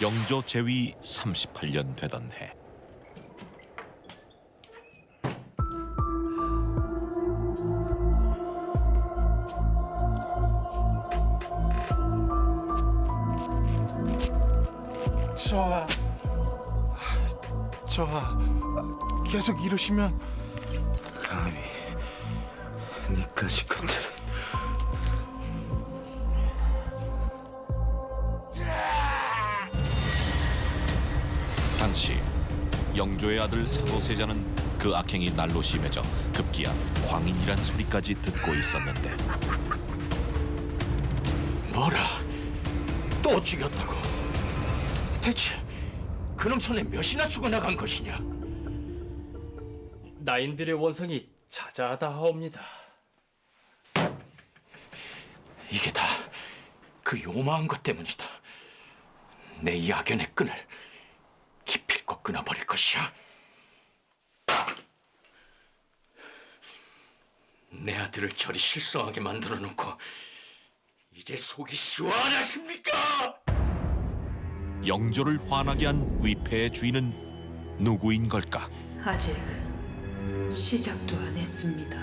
영조 제위 38년 되던 해. 저하, 계속 이러시면 감히 니까지 건드려. 당시 영조의 아들 사도세자는 그 악행이 날로 심해져 급기야 광인이란 소리까지 듣고 있었는데 뭐라? 또 죽였다고? 대체 그놈 손에 몇이나 죽어나간 것이냐? 나인들의 원성이 자자하다 하옵니다. 이게 다 그 요망한 것 때문이다. 내 이 악연의 끈을 기필코 끊어버릴 것이야. 내 아들을 저리 실성하게 만들어 놓고 이제 속이 시원하십니까? 영조를 화나게 한 위패의 주인은 누구인 걸까? 아직 시작도 안 했습니다.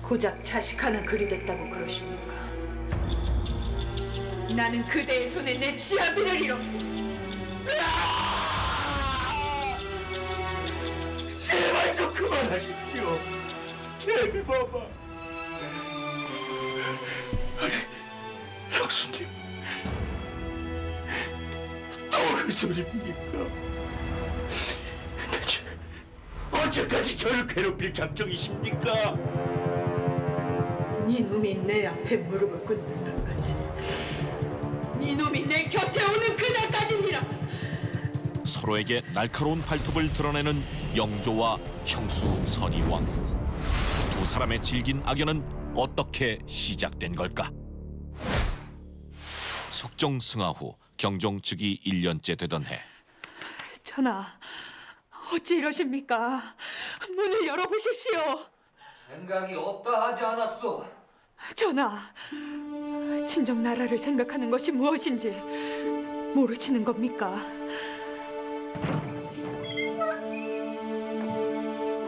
고작 자식 하나 그리겠다고 그러십니까? 나는 그대의 손에 내 지아비를 잃었어. 제발 좀 그만하십시오. 애비바바. 아니, 형수님. 또 그 소리입니까? 대체 언제까지 저를 괴롭힐 작정이십니까? 네 놈이 내 앞에 무릎을 꿇는 날까지, 네 놈이 내 곁에 오는 그날까지니라. 서로에게 날카로운 발톱을 드러내는 영조와 형수 선의왕후. 두 사람의 질긴 악연은 어떻게 시작된 걸까? 숙종 승하 후 경종 즉위 1년째 되던 해. 전하, 어찌 이러십니까? 문을 열어보십시오. 생각이 없다 하지 않았소. 전하, 친정 나라를 생각하는 것이 무엇인지 모르시는 겁니까?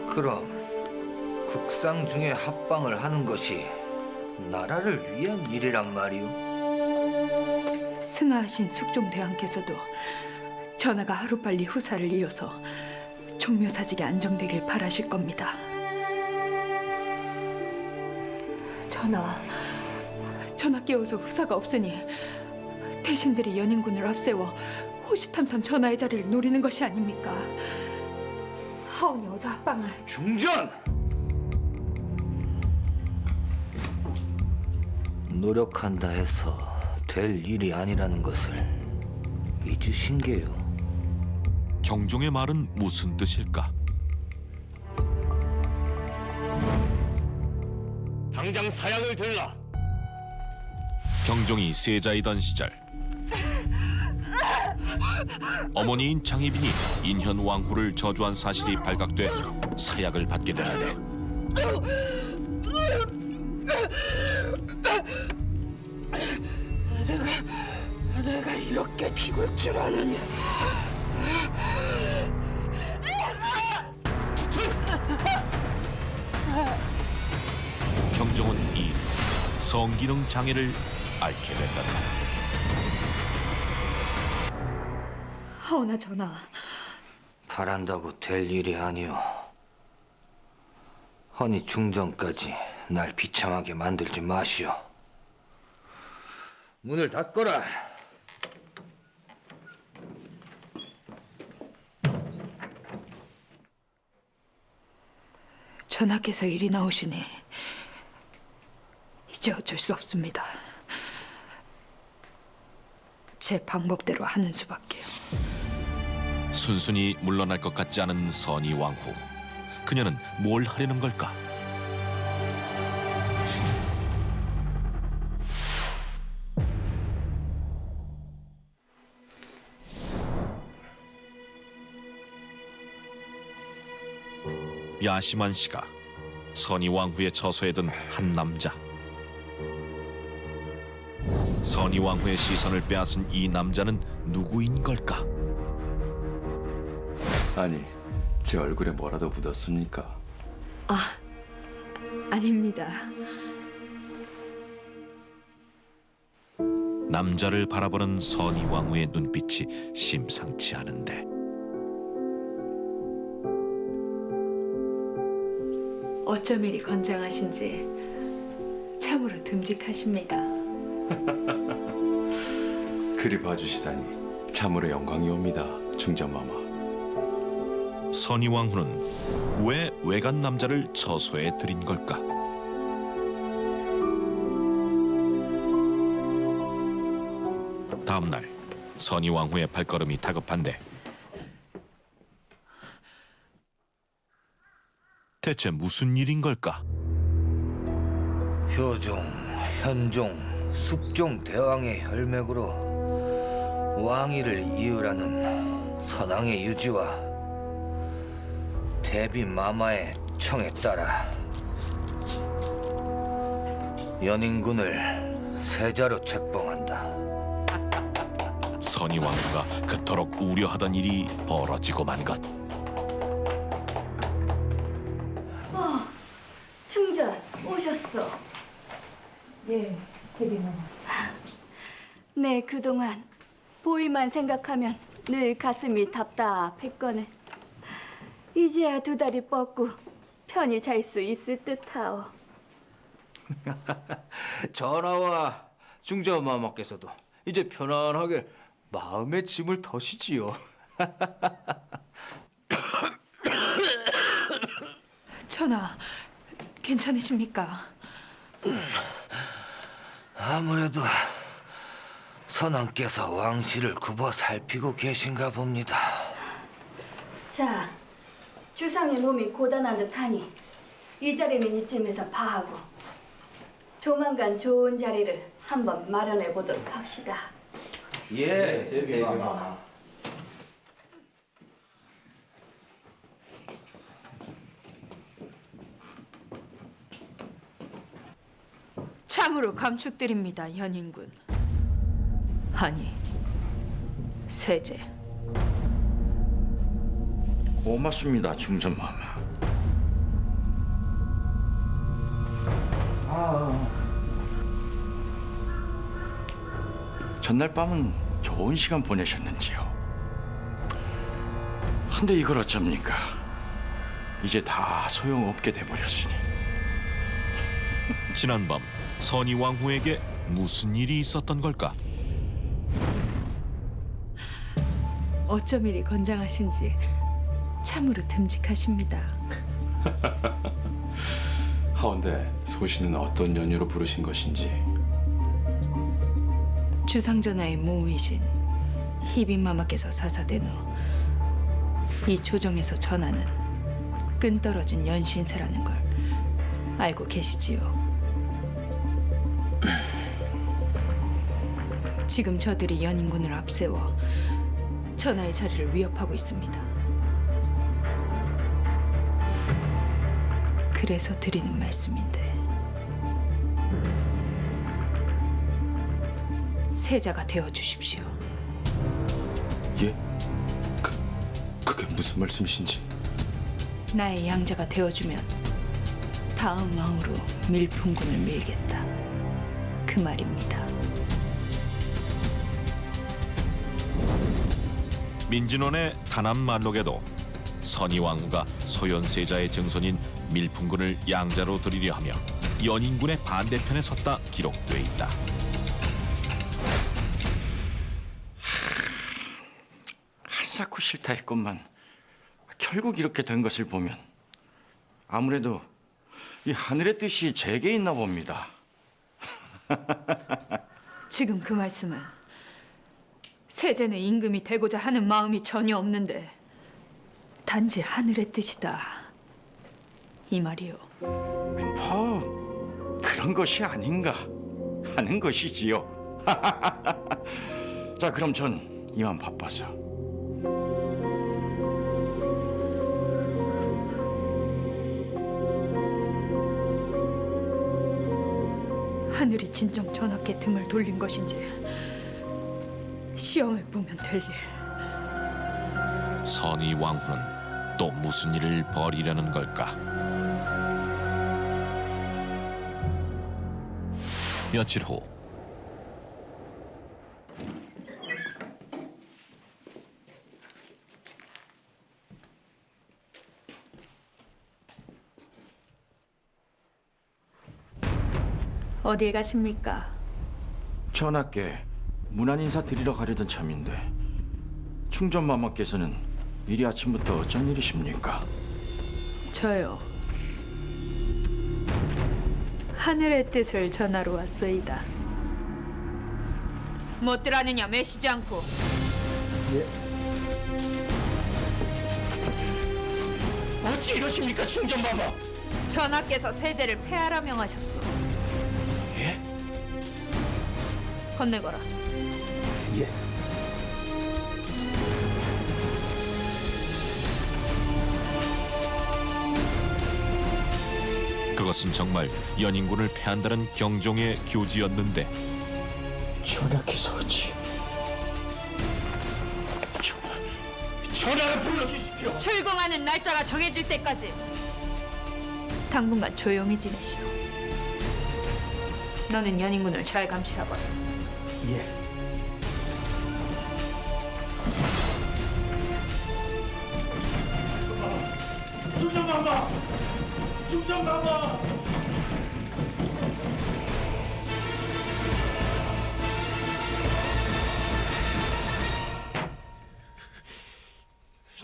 그럼 국상 중에 합방을 하는 것이 나라를 위한 일이란 말이오. 승하하신 숙종대왕께서도 전하가 하루빨리 후사를 이어서 종묘사직이 안정되길 바라실 겁니다. 전하 깨워서 후사가 없으니 대신들이 연인군을 앞세워 호시탐탐 전하의 자리를 노리는 것이 아닙니까? 하오니 어서 합방을. 중전! 노력한다 해서 될 일이 아니라는 것을 잊으신 게요. 경종의 말은 무슨 뜻일까? 당장 사약을 들라. 경종이 세자이던 시절 어머니인 장희빈이 인현 왕후를 저주한 사실이 발각돼 사약을 받게 되는데 내가 이렇게 죽을 줄 아느냐? 경종은 이 성기능 장애를 앓게 된다. 하오나 전하, 바란다고 될 일이 아니오. 허니 중전까지 날 비참하게 만들지 마시오. 문을 닫거라. 전하께서 이리 나오시니 이제 어쩔 수 없습니다. 제 방법대로 하는 수밖에요. 순순히 물러날 것 같지 않은 선의왕후. 그녀는 뭘 하려는 걸까? 야심한 시각, 선의왕후의 처소에 든 한 남자. 선희 왕후의 시선을 빼앗은 이 남자는 누구인 걸까? 아니, 제 얼굴에 뭐라도 묻었습니까? 아닙니다. 남자를 바라보는 선희 왕후의 눈빛이 심상치 않은데 어쩜 이리 건장하신지 참으로 듬직하십니다. 그리 봐주시다니 참으로 영광이옵니다, 중전마마. 선희 왕후는 왜 외간 남자를 처소에 들인 걸까? 다음 날 선희 왕후의 발걸음이 다급한데 대체 무슨 일인 걸까? 효종, 현종, 숙종 대왕의 혈맥으로 왕위를 이으라는 선왕의 유지와 대비 마마의 청에 따라 연인군을 세자로 책봉한다. 선희 왕후가 그토록 우려하던 일이 벌어지고 만 것. 충전 오셨어. 예, 대비마마. 네, 그동안 보이만 생각하면 늘 가슴이 답답했거늘. 이제야 두 다리 뻗고 편히 잘 수 있을 듯하오. 전하와 중전마마께서도 이제 편안하게 마음의 짐을 더시지요. 전하, 괜찮으십니까? 아무래도 선왕께서 왕실을 굽어 살피고 계신가 봅니다. 자, 주상의 몸이 고단한 듯하니 이 자리는 이쯤에서 파하고 조만간 좋은 자리를 한번 마련해 보도록 합시다. 예, 대비마마. 참으로 감축드립니다, 연인군. 아니, 세제. 고맙습니다, 중전마마. 전날 밤은 좋은 시간 보내셨는지요? 근데 이걸 어쩝니까? 이제 다 소용없게 돼버렸으니. 지난밤 선희 왕후에게 무슨 일이 있었던 걸까? 어쩜 이리 건장하신지 참으로 듬직하십니다. 하온데 소신은 어떤 연유로 부르신 것인지. 주상전하의 모의신 희빈마마께서 사사된 후 이 조정에서 전하는 끈떨어진 연신세라는 걸 알고 계시지요? 지금 저들이 연인군을 앞세워 전하의 자리를 위협하고 있습니다. 그래서 드리는 말씀인데 세자가 되어 주십시오. 예? 그게 무슨 말씀이신지. 나의 양자가 되어주면 다음 왕으로 밀풍군을 밀겠다. 그 말입니다. 민진원의 단합 말록에도 선희 왕후가 소현세자의 증손인 밀풍군을 양자로 드리려 하며 연인군의 반대편에 섰다 기록돼 있다. 한사코 싫다 했건만 결국 이렇게 된 것을 보면 아무래도 이 하늘의 뜻이 제게 있나 봅니다. 지금 그 말씀은 세제는 임금이 되고자 하는 마음이 전혀 없는데 단지 하늘의 뜻이다. 이 말이요. 그런 것이 아닌가 하는 것이지요. 자, 그럼 전 이만 바빠서. 하늘이 진정 전하께 등을 돌린 것인지 시험을 보면 될 일. 선의 왕후는 또 무슨 일을 벌이려는 걸까? 며칠 후 어딜 가십니까? 전하께 문안 인사 드리러 가려던 참인데 충전마마께서는 이리 아침부터 어쩐 일이십니까? 저요. 하늘의 뜻을 전하러 왔소이다. 못들 아느냐 매시지 않고. 어찌 이러십니까, 충전마마? 전하께서 세제를 폐하라 명하셨소. 예? 건네거라. 그것은 정말 연인군을 패한다는 경종의 교지였는데 전하께서 어찌 전하를 불러주십시오. 출궁하는 날짜가 정해질 때까지 당분간 조용히 지내시오. 너는 연인군을 잘 감시하거라.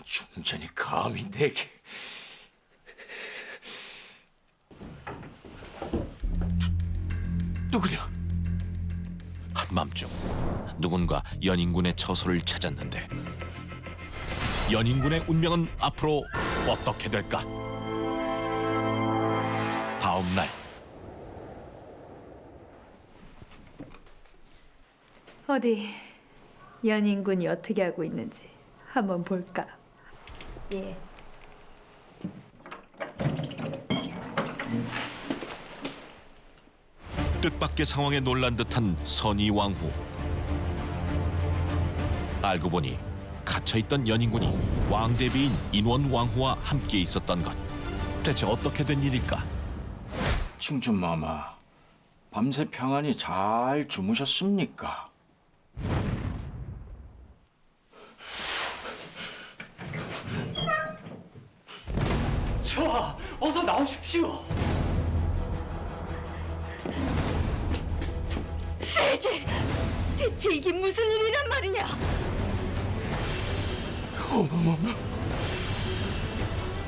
충전이 감히 내게 누구냐? 한밤중 누군가 연인군의 처소를 찾았는데 연인군의 운명은 앞으로 어떻게 될까? 다음 날 어디 연인군이 어떻게 하고 있는지 한번 볼까? 예. 뜻밖의 상황에 놀란 듯한 선의 왕후. 알고 보니 갇혀있던 연인군이 왕대비인 인원 왕후와 함께 있었던 것. 대체 어떻게 된 일일까? 충전마마, 밤새 평안히 잘 주무셨습니까? 전하, 어서 나오십시오. 세제! 대체 이게 무슨 일이란 말이냐?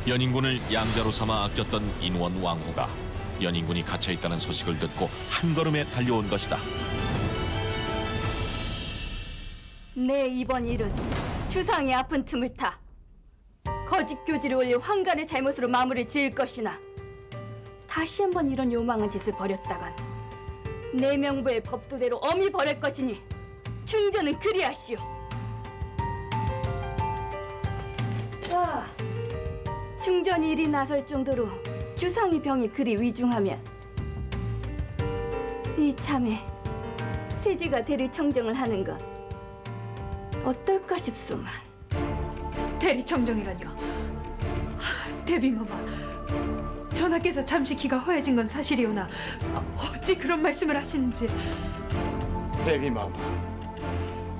연인군을 양자로 삼아 아꼈던 인원 왕후가 연인군이 갇혀있다는 소식을 듣고 한 걸음에 달려온 것이다. 내 이번 일은 주상의 아픈 틈을 타 거짓 교지를 올린 황간의 잘못으로 마무리 지을 것이나 다시 한번 이런 요망한 짓을 벌였다간 내 명부의 법도대로 엄히 벌할 것이니 충전은 그리하시오. 자, 충전이 일이 나설 정도로 주상의 병이 그리 위중하면 이참에 세제가 대리 청정을 하는 것 어떨까 싶소만. 대리청정이라뇨. 대비마마, 전하께서 잠시 기가 허해진 건 사실이오나 어찌 그런 말씀을 하시는지. 대비마마,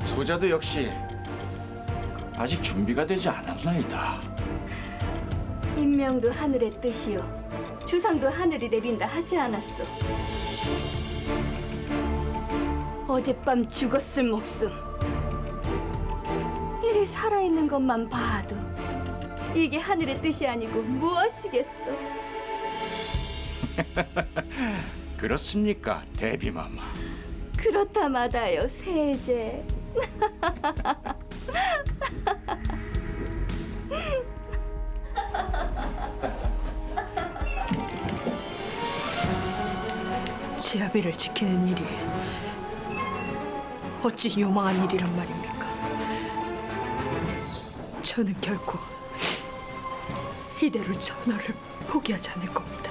소자도 역시 아직 준비가 되지 않았나이다. 인명도 하늘의 뜻이요 주상도 하늘이 내린다 하지 않았소. 어젯밤 죽었을 목숨 이리 살아있는 것만 봐도 이게 하늘의 뜻이 아니고 무엇이겠소. 그렇습니까, 대비마마? 그렇다 마다요 세제. 지아비를 지키는 일이 어찌 요망한 일이란 말입니까? 저는 결코 이대로 전하를 포기하지 않을 겁니다.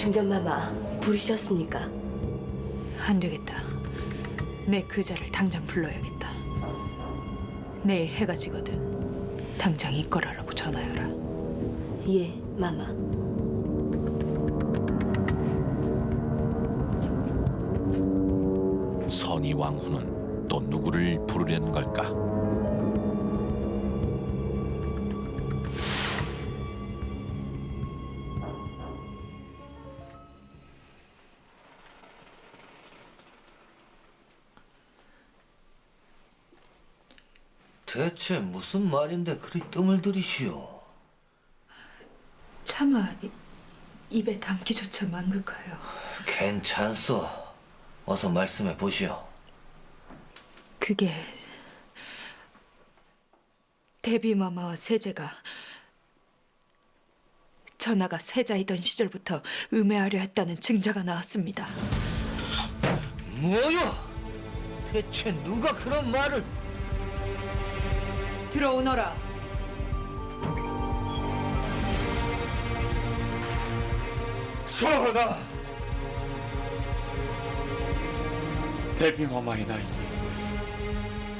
중전마마 부르셨습니까? 안 되겠다. 내 그자를 당장 불러야겠다. 내일 해가 지거든. 당장 이끌어라고 전하여라. 예, 마마. 선의왕후는 또 누구를 부르려는 걸까? 대체 무슨 말인데 그리 뜸을 들이시오? 차마 입에 담기조차 망극하여. 괜찮소. 어서 말씀해 보시오. 그게 데뷔마마와 세제가 전하가 세자이던 시절부터 음해하려 했다는 증자가 나왔습니다. 뭐요? 대체 누가 그런 말을? 들어오너라. 전하! 데뷔마마의 나이니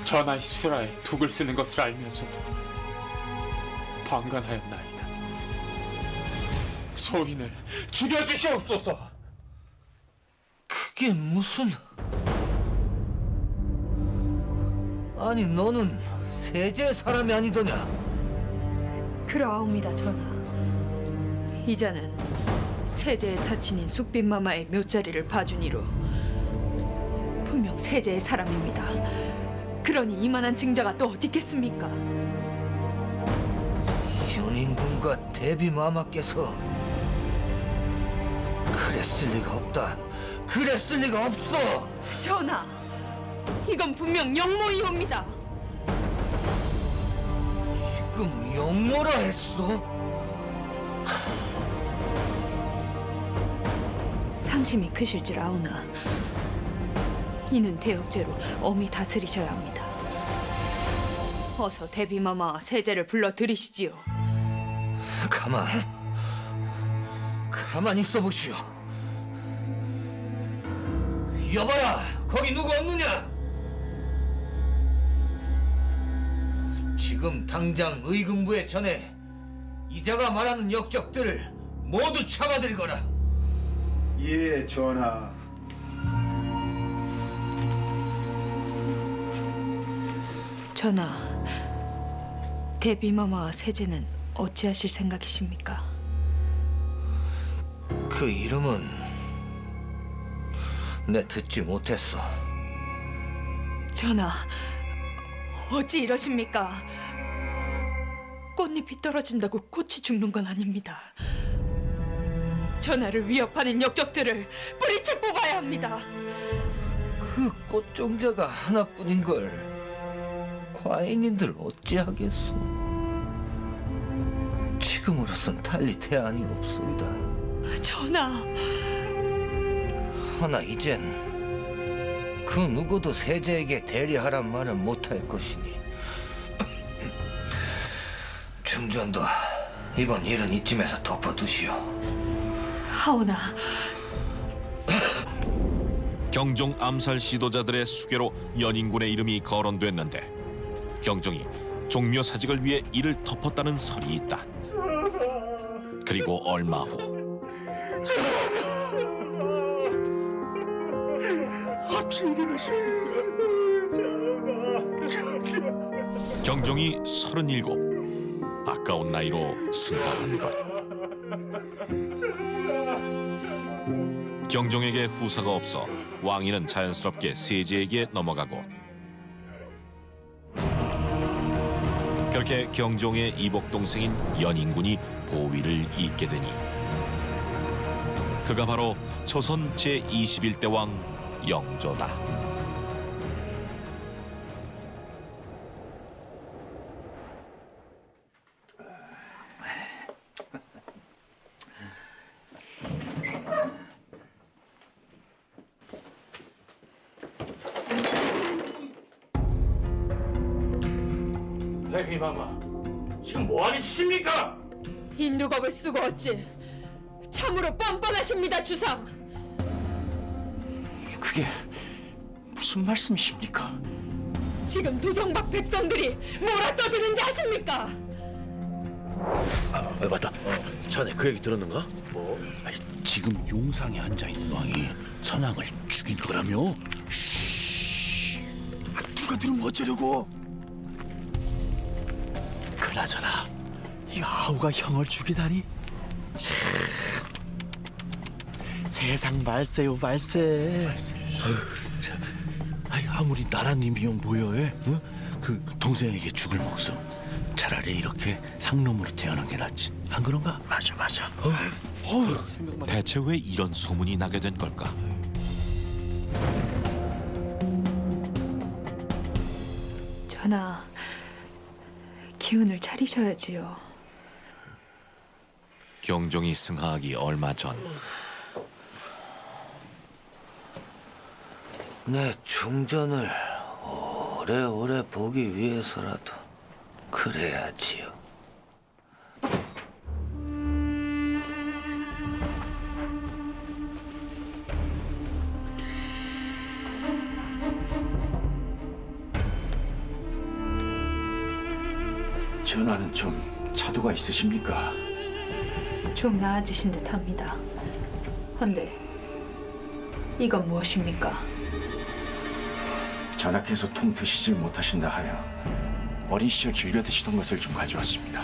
전하의 수라에 독을 쓰는 것을 알면서도 방관하였나이다. 소인을 죽여주시옵소서. 그게 무슨... 아니 너는 세제 사람이 아니더냐? 그러옵니다, 전하. 이자는 세제의 사친인 숙빈마마의 묘자리를 봐준 이로 분명 세제의 사람입니다. 그러니 이만한 증자가 또 어디 있겠습니까? 연인군과 데뷔마마께서 그랬을 리가 없다. 그랬을 리가 없어. 전하, 이건 분명 영모이옵니다. 지금 영모라 했소? 상심이 크실 줄 아오나 이는 대역죄로 엄히 다스리셔야 합니다. 어서 데뷔마마와 세제를 불러 들이시지요. 가만 있어 보시오. 여봐라, 거기 누구 없느냐? 지금 당장 의금부에 전해 이자가 말하는 역적들을 모두 잡아들이거라. 예, 전하. 전하, 데뷔마마와 세제는 어찌하실 생각이십니까? 그 이름은 내 듣지 못했어. 전하, 어찌 이러십니까? 꽃잎이 떨어진다고 꽃이 죽는 건 아닙니다. 전하를 위협하는 역적들을 뿌리채 뽑아야 합니다. 그 꽃종자가 하나뿐인 걸 과인인들 어찌하겠소? 지금으로선 달리 대안이 없소이다. 전하, 하나 이젠 그 누구도 세제에게 대리하란 말은 못할 것이니 중전도 이번 일은 이쯤에서 덮어두시오. 하오나. 경종 암살 시도자들의 수괴로 연인군의 이름이 거론됐는데 경종이 종묘 사직을 위해 이를 덮었다는 설이 있다. 그리고 얼마 후 경종이 37. 아까운 나이로 승가한 것. 경종에게 후사가 없어 왕위는 자연스럽게 세제에게 넘어가고 그렇게 경종의 이복 동생인 연인군이 보위를 잇게 되니 그가 바로 조선 제21대 왕 영조다. 데뷔마마, 지금 뭐하는 짓입니까? 인두겁을 쓰고 어찌 참으로 뻔뻔하십니다, 주상. 그게 무슨 말씀이십니까? 지금 도성박 백성들이 뭐라 떠드는지 아십니까? 맞다. 자네 그 얘기 들었는가? 뭐? 지금 용상에 앉아있는 왕이 선왕을 죽인 거라며? 누가 들으면 어쩌려고? 그나저나 이 아우가 형을 죽이다니 참 세상 말세요 말세. 아무리 나라님이면 뭐여해? 어? 그 동생에게 죽을 목숨 차라리 이렇게 상놈으로 태어난 게 낫지. 안 그런가? 맞아. 대체 왜 이런 소문이 나게 된 걸까? 전하, 기운을 차리셔야지요. 경종이 승하하기 얼마 전 내 중전을 오래오래 보기 위해서라도 그래야지요. 전하는 좀 차도가 있으십니까? 좀 나아지신 듯합니다. 헌데 이건 무엇입니까? 전하께서 통 드시질 못하신다 하여 어린 시절 즐겨 드시던 것을 좀 가져왔습니다.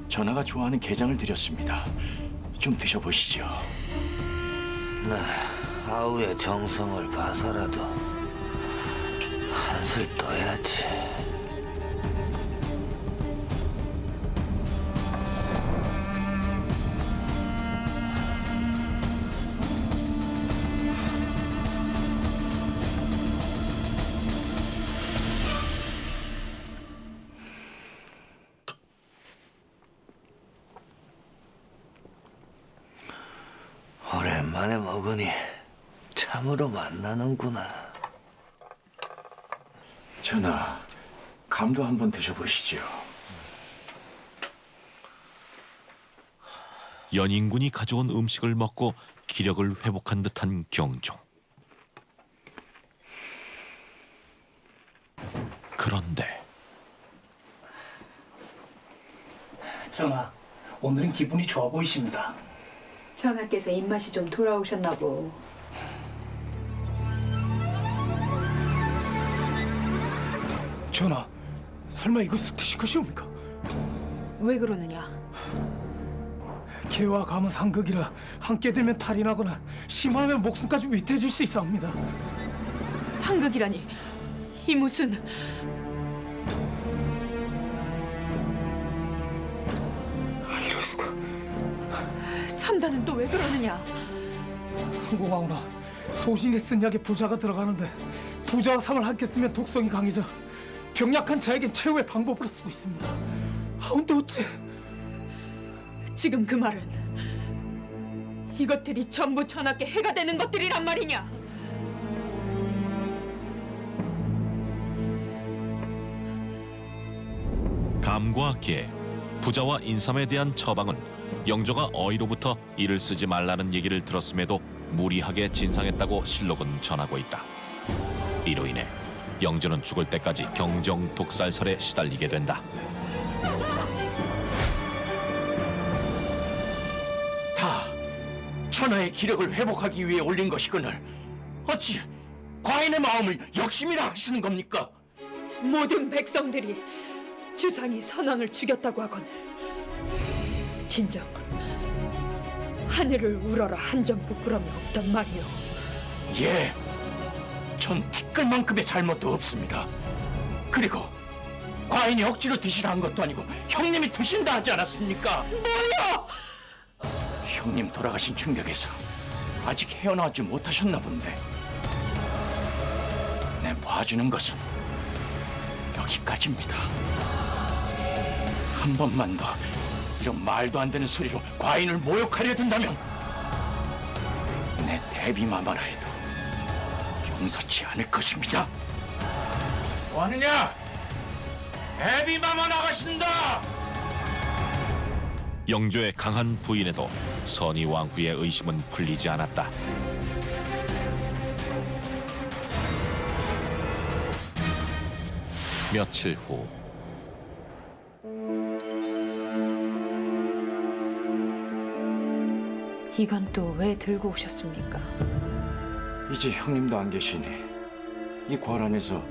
전하가 좋아하는 게장을 드렸습니다. 좀 드셔보시죠. 아우의 정성을 봐서라도 한술 떠야지. 오랜만에 먹으니 참으로 맛나는구나. 전하, 감도 한번 드셔보시죠. 연인군이 가져온 음식을 먹고 기력을 회복한 듯한 경종. 그런데 전하, 오늘은 기분이 좋아 보이십니다. 전하께서 입맛이 좀 돌아오셨나 보. 전하, 설마 이것을 드실 것이옵니까? 왜 그러느냐? 개와 감은 상극이라 함께 들면 탈이 나거나 심하면 목숨까지 위태해질 수 있사옵니다. 상극이라니 이 무슨... 이럴 수가. 삼단은 또 왜 그러느냐? 항공하오나 소신이 쓴 약에 부자가 들어가는데 부자와 삼을 함께 쓰면 독성이 강해져 병약한 자에겐 최후의 방법으로 쓰고 있습니다. 하운데 어째? 지금 그 말은 이것들이 전부 전하께 해가 되는 것들이란 말이냐? 감과 개, 부자와 인삼에 대한 처방은 영조가 어이로부터 이를 쓰지 말라는 얘기를 들었음에도 무리하게 진상했다고 실록은 전하고 있다. 이로 인해 영조는 죽을 때까지 경정 독살설에 시달리게 된다. 다 전하의 기력을 회복하기 위해 올린 것이거늘 어찌 과인의 마음을 역심이라 하시는 겁니까? 모든 백성들이 주상이 선왕을 죽였다고 하거늘 진정 하늘을 우러러 한 점 부끄럼이 없단 말이오. 예, 전 티끌만큼의 잘못도 없습니다. 그리고 과인이 억지로 드시라 한 것도 아니고 형님이 드신다 하지 않았습니까? 뭐요? 형님 돌아가신 충격에서 아직 헤어나오지 못하셨나 본데 내 봐주는 것은 여기까지입니다. 한 번만 더 이런 말도 안 되는 소리로 과인을 모욕하려 든다면 내 대비마마라 해도 용서치 않을 것입니다. 뭐하느냐? 대비마마 나가신다! 영조의 강한 부인에도 선희 왕후의 의심은 풀리지 않았다. 며칠 후 이건 또 왜 들고 오셨습니까? 이제 형님도 안 계시니 이 궐안에서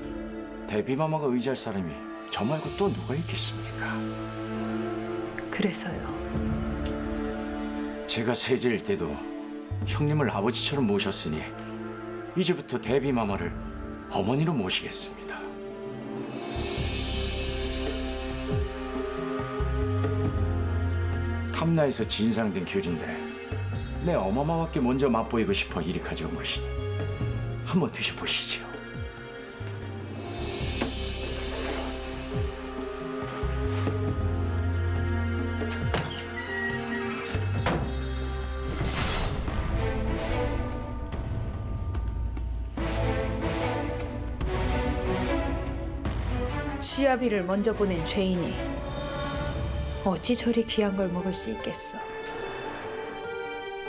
대비마마가 의지할 사람이 저 말고 또 누가 있겠습니까? 그래서요. 제가 세제일 때도 형님을 아버지처럼 모셨으니 이제부터 대비마마를 어머니로 모시겠습니다. 탐나에서 진상된 귤인데 내 어마마마께 먼저 맛보이고 싶어 이리 가져온 것이니 한번 드셔보시지요. 치아비를 먼저 보낸 죄인이 어찌 저리 귀한 걸 먹을 수 있겠어.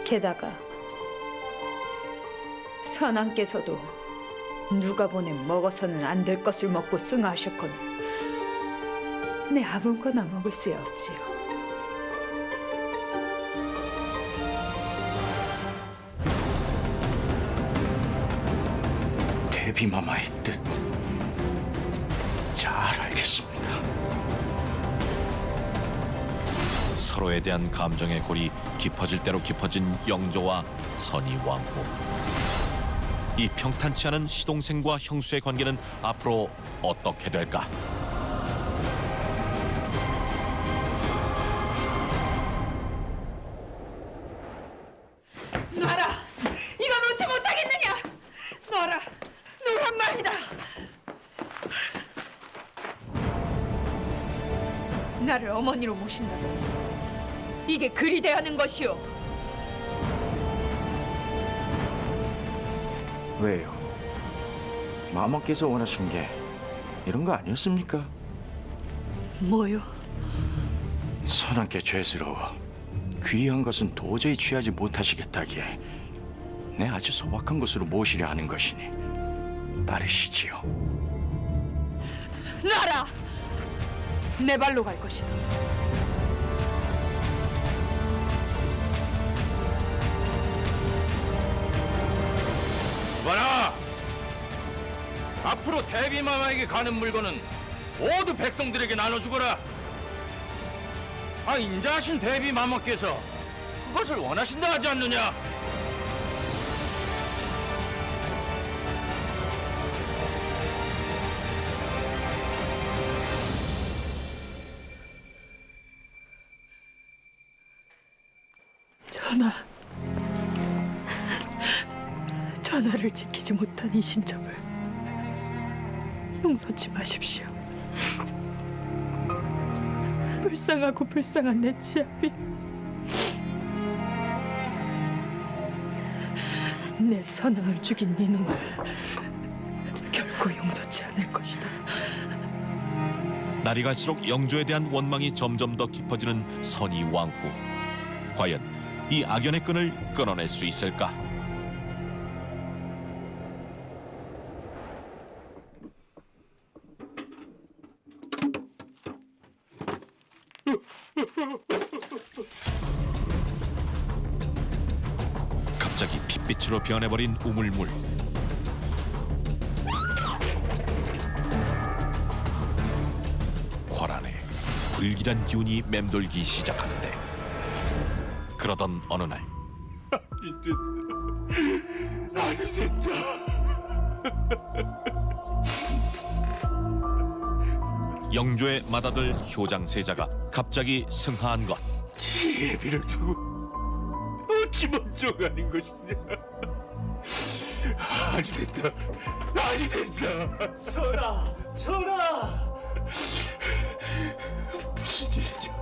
게다가 선왕께서도 누가 보낸 먹어서는 안 될 것을 먹고 승하하셨거늘 내 아무거나 먹을 수야 없지요. 대비마마의 뜻 잘 알겠습니다. 서로에 대한 감정의 골이 깊어질 대로 깊어진 영조와 선희 왕후. 이 평탄치 않은 시동생과 형수의 관계는 앞으로 어떻게 될까? 놔라! 이거 놓지 못하겠느냐! 놔라! 놓란 말이다! 나를 어머니로 모신다더니 이게 그리 대하는 것이오. 왜요? 마마께서 원하신 게 이런 거 아니었습니까? 뭐요? 선왕께 죄스러워 귀한 것은 도저히 취하지 못하시겠다기에 내 아주 소박한 곳으로 모시려 하는 것이니 따르시지요. 놔라! 내 발로 갈 것이다. 봐라! 앞으로 대비마마에게 가는 물건은 모두 백성들에게 나눠주거라. 인자하신 대비마마께서 그것을 원하신다 하지 않느냐? 전하를 지키지 못한 이 신정을 용서치 마십시오. 불쌍하고 불쌍한 내 치아비, 내 선왕을 죽인 이놈을 결코 용서치 않을 것이다. 날이 갈수록 영조에 대한 원망이 점점 더 깊어지는 선희 왕후. 과연 이 악연의 끈을 끊어낼 수 있을까? 갑자기 핏빛으로 변해버린 우물물. 궐 안에 불길한 기운이 맴돌기 시작하는데, 그러던 어느 날 영조의 맏아들 효장세자가 갑자기 승하한 것. 예비를 두고 어찌 먼저 가는 것이냐? 아니 된다, 아니 된다. 전하! 무슨 일이냐?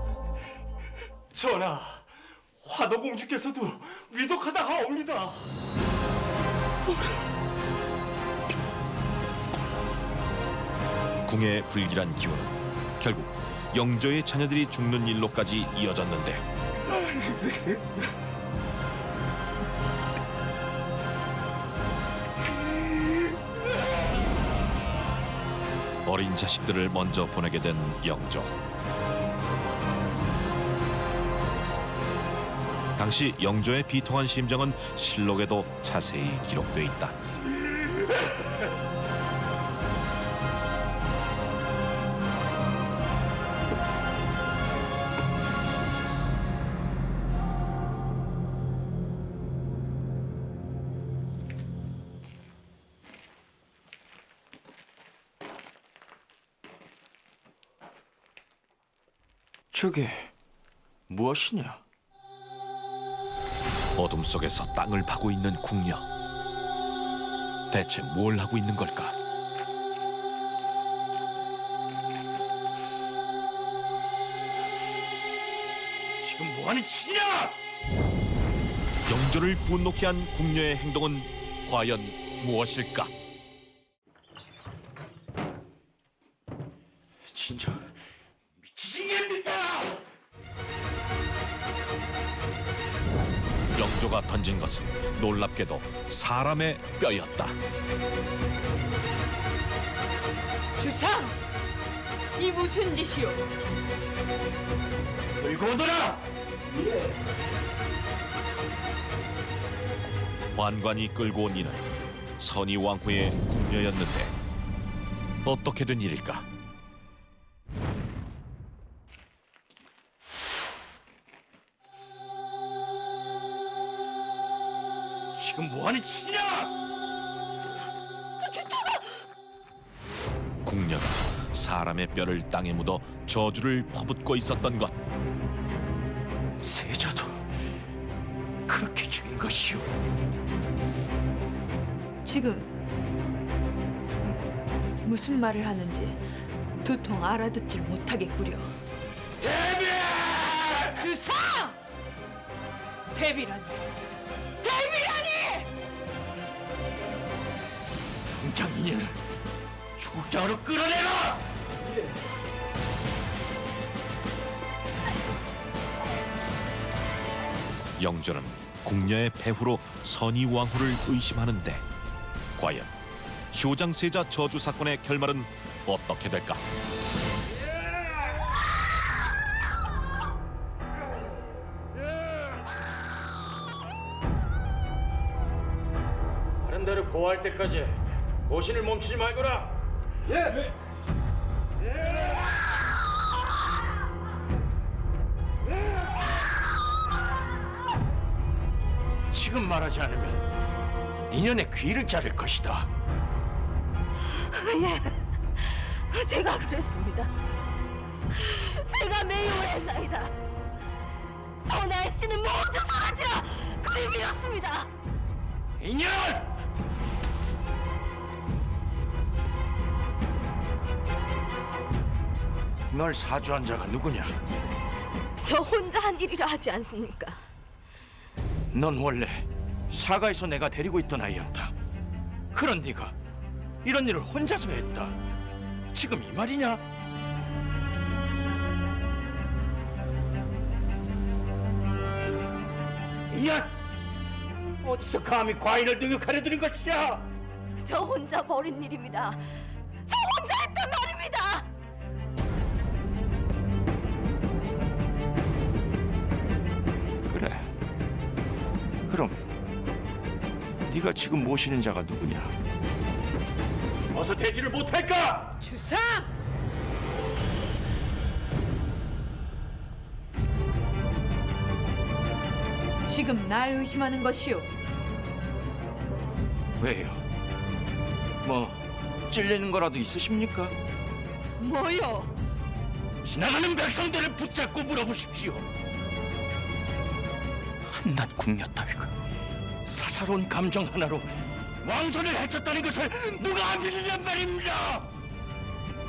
전하! 화도공주께서도 위독하다 하옵니다. 궁의 불길한 기운은 결국 영조의 자녀들이 죽는 일로까지 이어졌는데, 어린 자식들을 먼저 보내게 된 영조. 당시 영조의 비통한 심정은 실록에도 자세히 기록돼 있다. 저게 무엇이냐? 어둠 속에서 땅을 파고 있는 궁녀. 대체 뭘 하고 있는 걸까? 지금 뭐하는 짓이냐? 영조를 분노케 한 궁녀의 행동은 과연 무엇일까? 진짜 미치겠습니다! 영조가 던진 것은 놀랍게도 사람의 뼈였다. 주상! 이 무슨 짓이오? 들고 오너라! 환관이 끌고 온 이는 선의왕후의 궁녀였는데 어떻게 된 일일까? 지금 뭐하는 짓이냐? 궁녀가 사람의 뼈를 땅에 묻어 저주를 퍼붓고 있었던 것. 세자도 그렇게 죽인 것이오. 지금 무슨 말을 하는지 도통 알아듣질 못하겠구려. 대비! 주상! 대비라니! 대비라니! 당장 이년을 죽장으로 끌어내라! 영조는 궁녀의 배후로 선의왕후를 의심하는데 과연 효장세자 저주 사건의 결말은 어떻게 될까? 다른 데를 고할 때까지 고신을 멈추지 말거라. 지금 말하지 않으면 니년의 귀를 자를 것이다. 예, 제가 그랬습니다. 제가 매용을 했나이다. 저 날씨는 모두 사라지라 그리 빌었습니다. 이년! 널 사주한 자가 누구냐? 저 혼자 한 일이라 하지 않습니까? 넌 원래 사가에서 내가 데리고 있던 아이였다. 그런 네가 이런 일을 혼자서 했다. 지금 이 말이냐? 이년! 어디서 감히 과인을 능욕하려 드는 것이냐? 저 혼자 벌인 일입니다. 저 혼자 했단 말입니다. 그래. 그럼 네가 지금 모시는 자가 누구냐? 어서 대지를 못할까? 주상! 지금 날 의심하는 것이오. 왜요? 뭐 찔리는 거라도 있으십니까? 뭐요? 지나가는 백성들을 붙잡고 물어보십시오. 한낱 궁녀 따위가 사사로운 감정 하나로 왕손을 해쳤다는 것을 누가 믿느냔 말입니다.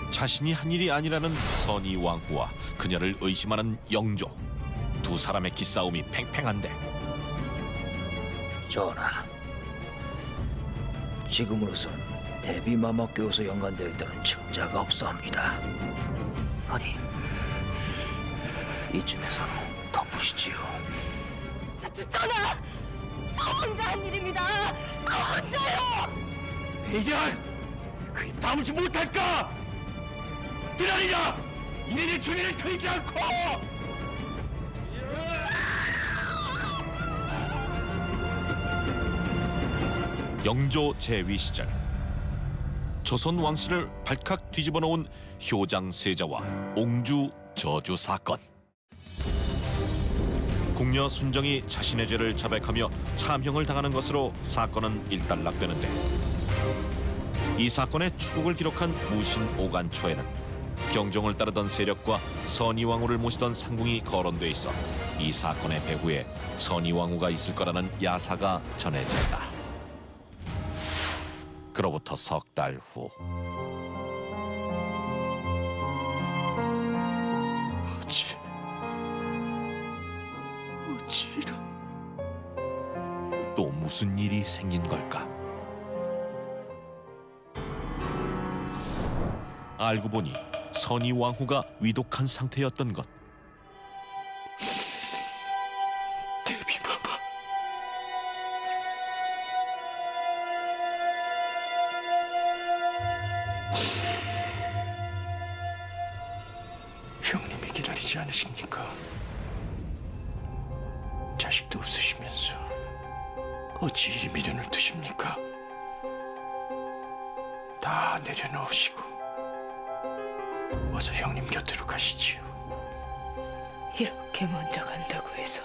자신이 한 일이 아니라는 선의왕후와 그녀를 의심하는 영조. 두 사람의 기싸움이 팽팽한데 전하, 지금으로선 대비마마교에서 연관되어 있다는 증자가 없사옵니다. 아니, 이쯤에서 더 보시지요. 전하! 저 혼자 한 일입니다! 저 혼자요! 이년 그 입 다물지 못할까? 드라리라 이년의 주의를 틀지 않고. 영조 제위 시절 조선 왕실을 발칵 뒤집어 놓은 효장 세자와 옹주 저주 사건. 궁녀 순정이 자신의 죄를 자백하며 참형을 당하는 것으로 사건은 일단락되는데, 이 사건의 추국을 기록한 무신 오간초에는 경종을 따르던 세력과 선의왕후를 모시던 상궁이 거론돼 있어 이 사건의 배후에 선의왕후가 있을 거라는 야사가 전해졌다. 그로부터 석 달 후, 어찌 이런. 또 무슨 일이 생긴 걸까? 알고 보니 선의왕후가 위독한 상태였던 것. 대비마마, 형님이 기다리지 않으십니까? 자식도 없으시면서 어찌 이리 미련을 두십니까? 다 내려놓으시고 어서 형님 곁으로 가시지요. 이렇게 먼저 간다고 해서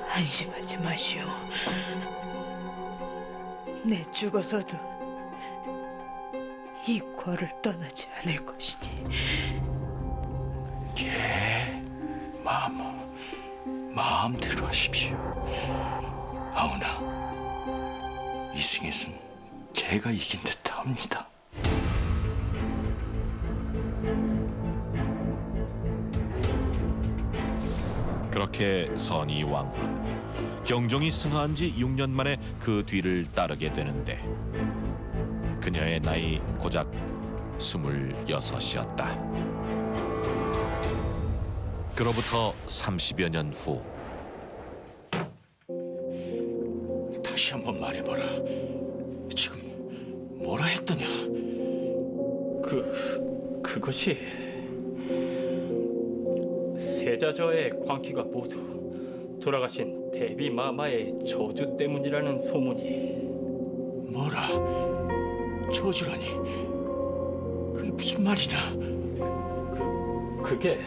안심하지 마시오. 내 죽어서도 이 궐을 떠나지 않을 것이니. 예, 마음대로 하십시오. 아우나, 이승에선 제가 이긴 듯합니다. 그렇게 선의왕후 경종이 승하한 지 6년 만에 그 뒤를 따르게 되는데, 그녀의 나이 고작 26이었다. 그로부터 30여 년 후, 다시 한번 말해봐라. 지금 뭐라 했더냐? 그것이 세자저의 광기가 모두 돌아가신 대비 마마의 저주 때문이라는 소문이. 뭐라? 저주라니? 그게 무슨 말이냐? 그게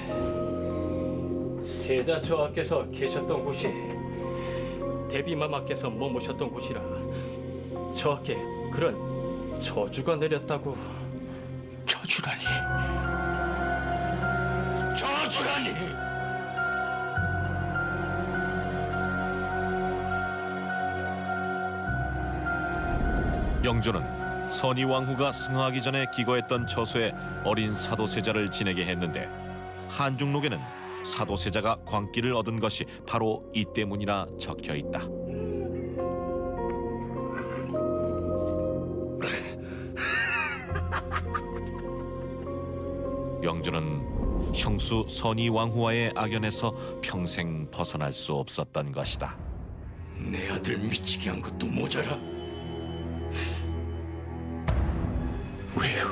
세자저하께서 계셨던 곳이 대비 마마께서 머무셨던 곳이라 저하께 그런 저주가 내렸다고. 저주라니? 저주라니? 영조는 선의왕후가 승하하기 전에 기거했던 처소에 어린 사도세자를 지내게 했는데, 한중록에는 사도세자가 광기를 얻은 것이 바로 이 때문이라 적혀 있다. 영조는 형수 선의왕후와의 악연에서 평생 벗어날 수 없었던 것이다. 내 아들 미치게 한 것도 모자라. 왜요?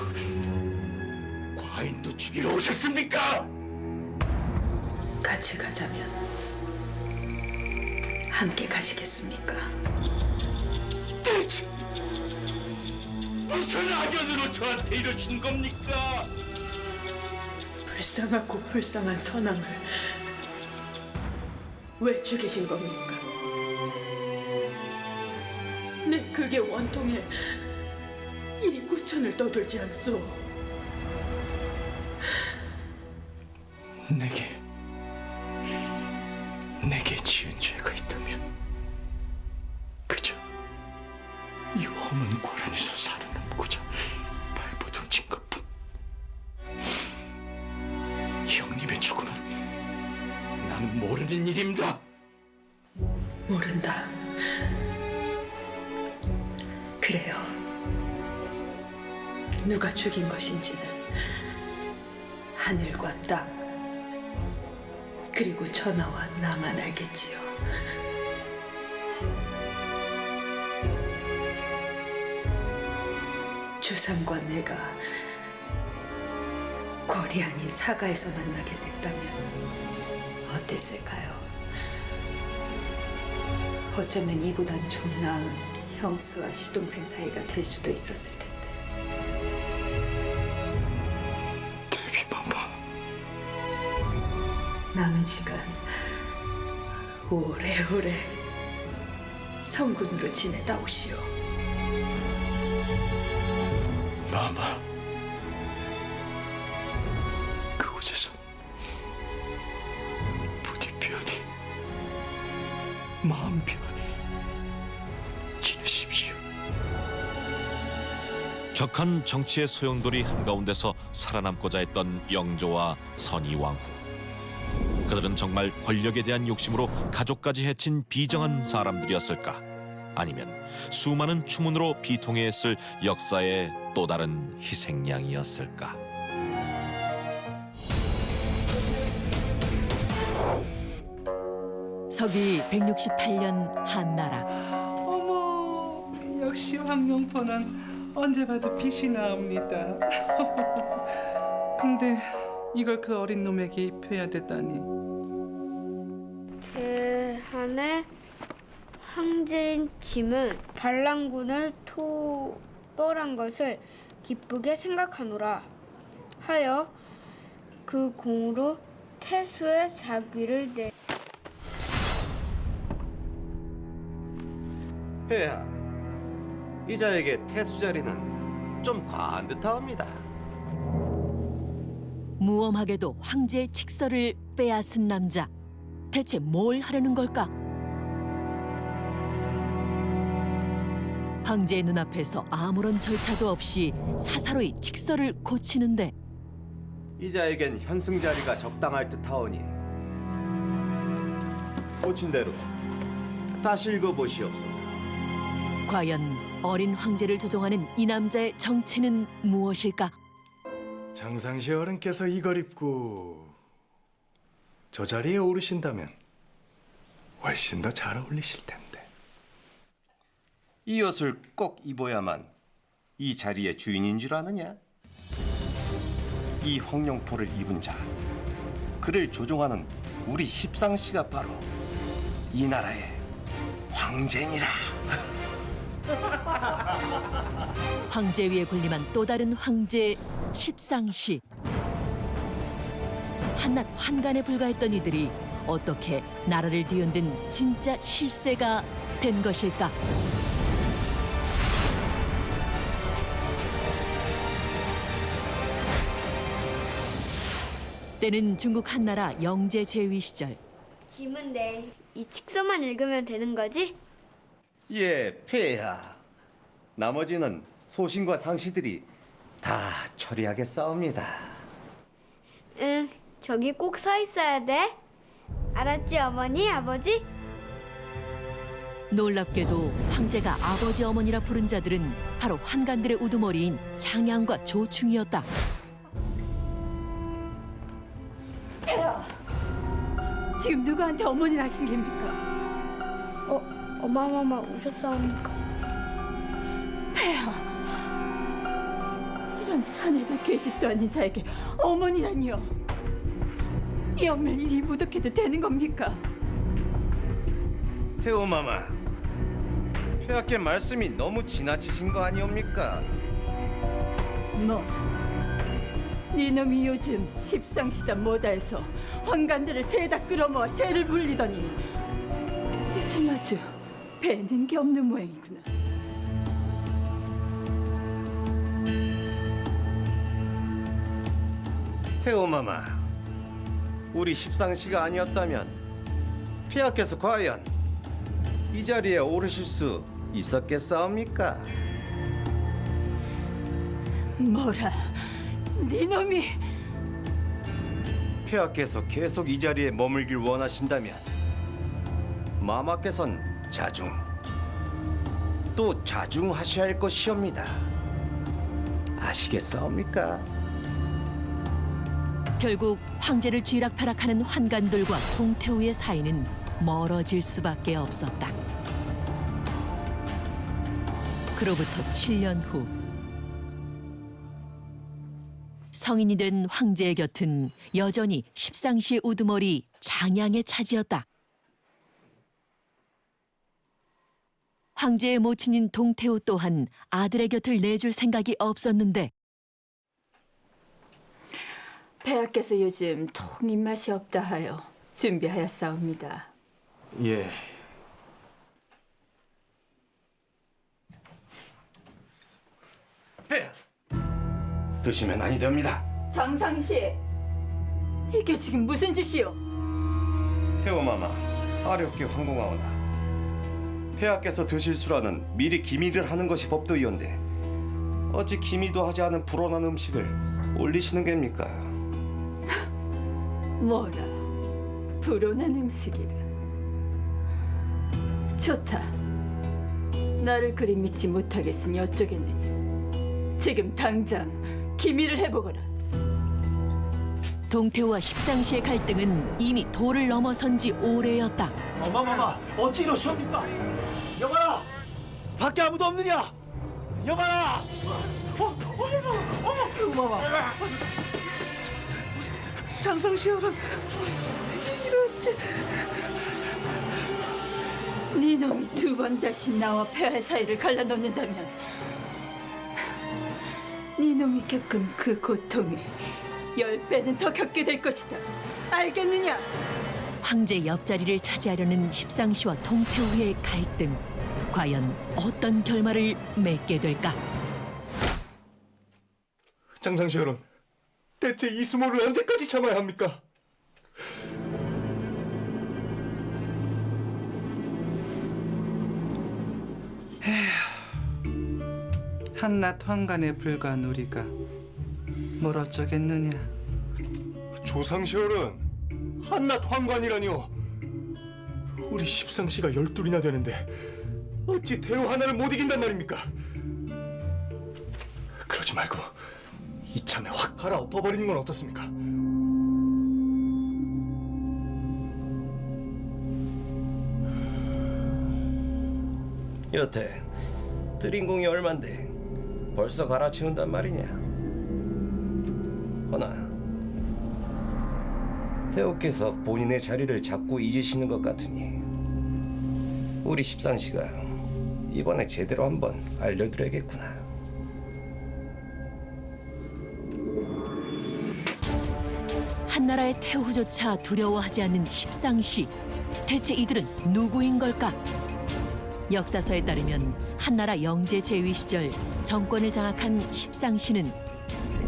과인도 죽이러 오셨습니까? 같이 가자면 함께 가시겠습니까? 대체 무슨 악연으로 저한테 이러신 겁니까? 불쌍하고 불쌍한 선왕을 왜 죽이신 겁니까? 내 그게 원통에 이리 구천을 떠돌지 않소. 내게 지은 죄가 있다면 그저 이 험한 고란에서 살아남고자 발버둥친 것뿐. 형님의 죽음은 나는 모르는 일입니다. 모른다. 그래요. 누가 죽인 것인지는 하늘과 땅, 그리고 전하와 나만 알겠지요. 주상과 내가 거리 아닌 사가에서 만나게 됐다면 어땠을까요? 어쩌면 이보단 좀 나은 형수와 시동생 사이가 될 수도 있었을 텐데. 대비마마. 남은 시간 오래오래 성군으로 지내다 오시오. 마마. 그곳에서 부디 편히 마음 편히 지내십시오. 격한 정치의 소용돌이 한가운데서 살아남고자 했던 영조와 선의왕후. 그들은 정말 권력에 대한 욕심으로 가족까지 해친 비정한 사람들이었을까? 아니면 수많은 추문으로 비통해 했을 역사의 또 다른 희생양이었을까? 서기 168년 한나라. 어머, 역시 황룡포는 언제 봐도 빛이 나옵니다. 근데 이걸 그 어린 놈에게 입혀야 되다니. 제한의 황제인 짐은 반란군을 토벌한 것을 기쁘게 생각하노라 하여 그 공으로 태수의 자귀를 내. 폐하, 이자에게 태수 자리는 좀 과한 듯하옵니다. 무엄하게도 황제의 칙서를 빼앗은 남자. 대체 뭘 하려는 걸까? 황제의 눈앞에서 아무런 절차도 없이 사사로이 칙서를 고치는데 이자에겐 현승 자리가 적당할 듯하오니 고친 대로 다시 읽어보시옵소서. 과연 어린 황제를 조종하는 이 남자의 정체는 무엇일까? 장상시 어른께서 이걸 입고 저 자리에 오르신다면 훨씬 더 잘 어울리실 텐데. 이 옷을 꼭 입어야만 이 자리의 주인인 줄 아느냐? 이 황룡포를 입은 자, 그를 조종하는 우리 십상씨가 바로 이 나라의 황제니라. 황제 위에 군림한 또 다른 황제 십상시. 한낱 환관에 불과했던 이들이 어떻게 나라를 뒤흔든 진짜 실세가 된 것일까? 때는 중국 한나라 영제 제위 시절. 짐은 내 이 칙서만 읽으면 되는 거지? 예, 폐하. 나머지는 소신과 상시들이 다 처리하겠사옵니다. 응, 저기 꼭 서 있어야 돼. 알았지, 어머니, 아버지? 놀랍게도 황제가 아버지 어머니라 부른 자들은 바로 환관들의 우두머리인 장양과 조충이었다. 폐하, 지금 누구한테 어머니라 하신 겁니까? 어마마마 오셨사옵니까? 폐하, 이런 사내도 계집도 아닌 자에게 어머니라니요. 이 엄밀 일이 무독해도 되는 겁니까? 태호마마, 폐하께 말씀이 너무 지나치신 거 아니옵니까? 뭐? 네 놈이 요즘 십상시다 뭐다 해서 환관들을 죄다 끌어모아 세를 불리더니 요즘 아주 배는 게 없는 모양이구나. 태호마마, 우리 십상시가 아니었다면 폐하께서 과연 이 자리에 오르실 수 있었겠사옵니까? 뭐라? 네 놈이? 폐하께서 계속 이 자리에 머물길 원하신다면 마마께선 자중 또 자중하셔야 할 것이옵니다. 아시겠사옵니까? 결국 황제를 쥐락펴락하는 환관들과 동태우의 사이는 멀어질 수밖에 없었다. 그로부터 7년 후 성인이 된 황제의 곁은 여전히 십상시의 우두머리 장양의 차지였다. 황제의 모친인 동태우 또한 아들의 곁을 내줄 생각이 없었는데 폐하께서 요즘 통 입맛이 없다 하여 준비하였사옵니다. 예. 폐하, 드시면 아니 됩니다. 장상씨, 이게 지금 무슨 짓이오? 태호마마, 아렵게 황공하오나. 폐하께서 드실 수라는 미리 기미를 하는 것이 법도이온데 어찌 기미도 하지 않은 불온한 음식을 올리시는 겁니까? 뭐라, 불온한 음식이라. 좋다. 나를 그리 믿지 못하겠으니 어쩌겠느냐. 지금 당장 기미를 해보거라. 동태우와 십상시의 갈등은 이미 도를 넘어선 지 오래였다. 어마마마 어찌 이러시옵니까? 여봐라 밖에 아무도 없느냐? 여봐라. 어머마. 장상시어는 이렇게 네 놈이 두 번 다시 나와 폐하의 사이를 갈라놓는다면 네 놈이 겪은 그 고통을 10배는 더 겪게 될 것이다. 알겠느냐? 황제 옆자리를 차지하려는 십상시와 동태우의 갈등. 과연 어떤 결말을 맺게 될까? 장상시 여론, 대체 이 수모를 언제까지 참아야 합니까? 한낱 황간에 불과한 우리가 뭘 어쩌겠느냐. 조상시 여론, 한낱 황관이라니요. 우리 십상시가 12이나 되는데 어찌 태호 하나를 못 이긴단 말입니까? 그러지 말고 이참에 확 갈아엎어버리는 건 어떻습니까? 여태 들인 공이 얼만데 벌써 갈아치운단 말이냐? 허나 태호께서 본인의 자리를 자꾸 잊으시는 것 같으니 우리 십상시가 이번에 제대로 한번 알려드려야겠구나. 한나라의 태후조차 두려워하지 않는 십상시. 대체 이들은 누구인 걸까? 역사서에 따르면 한나라 영제 제위 시절 정권을 장악한 십상시는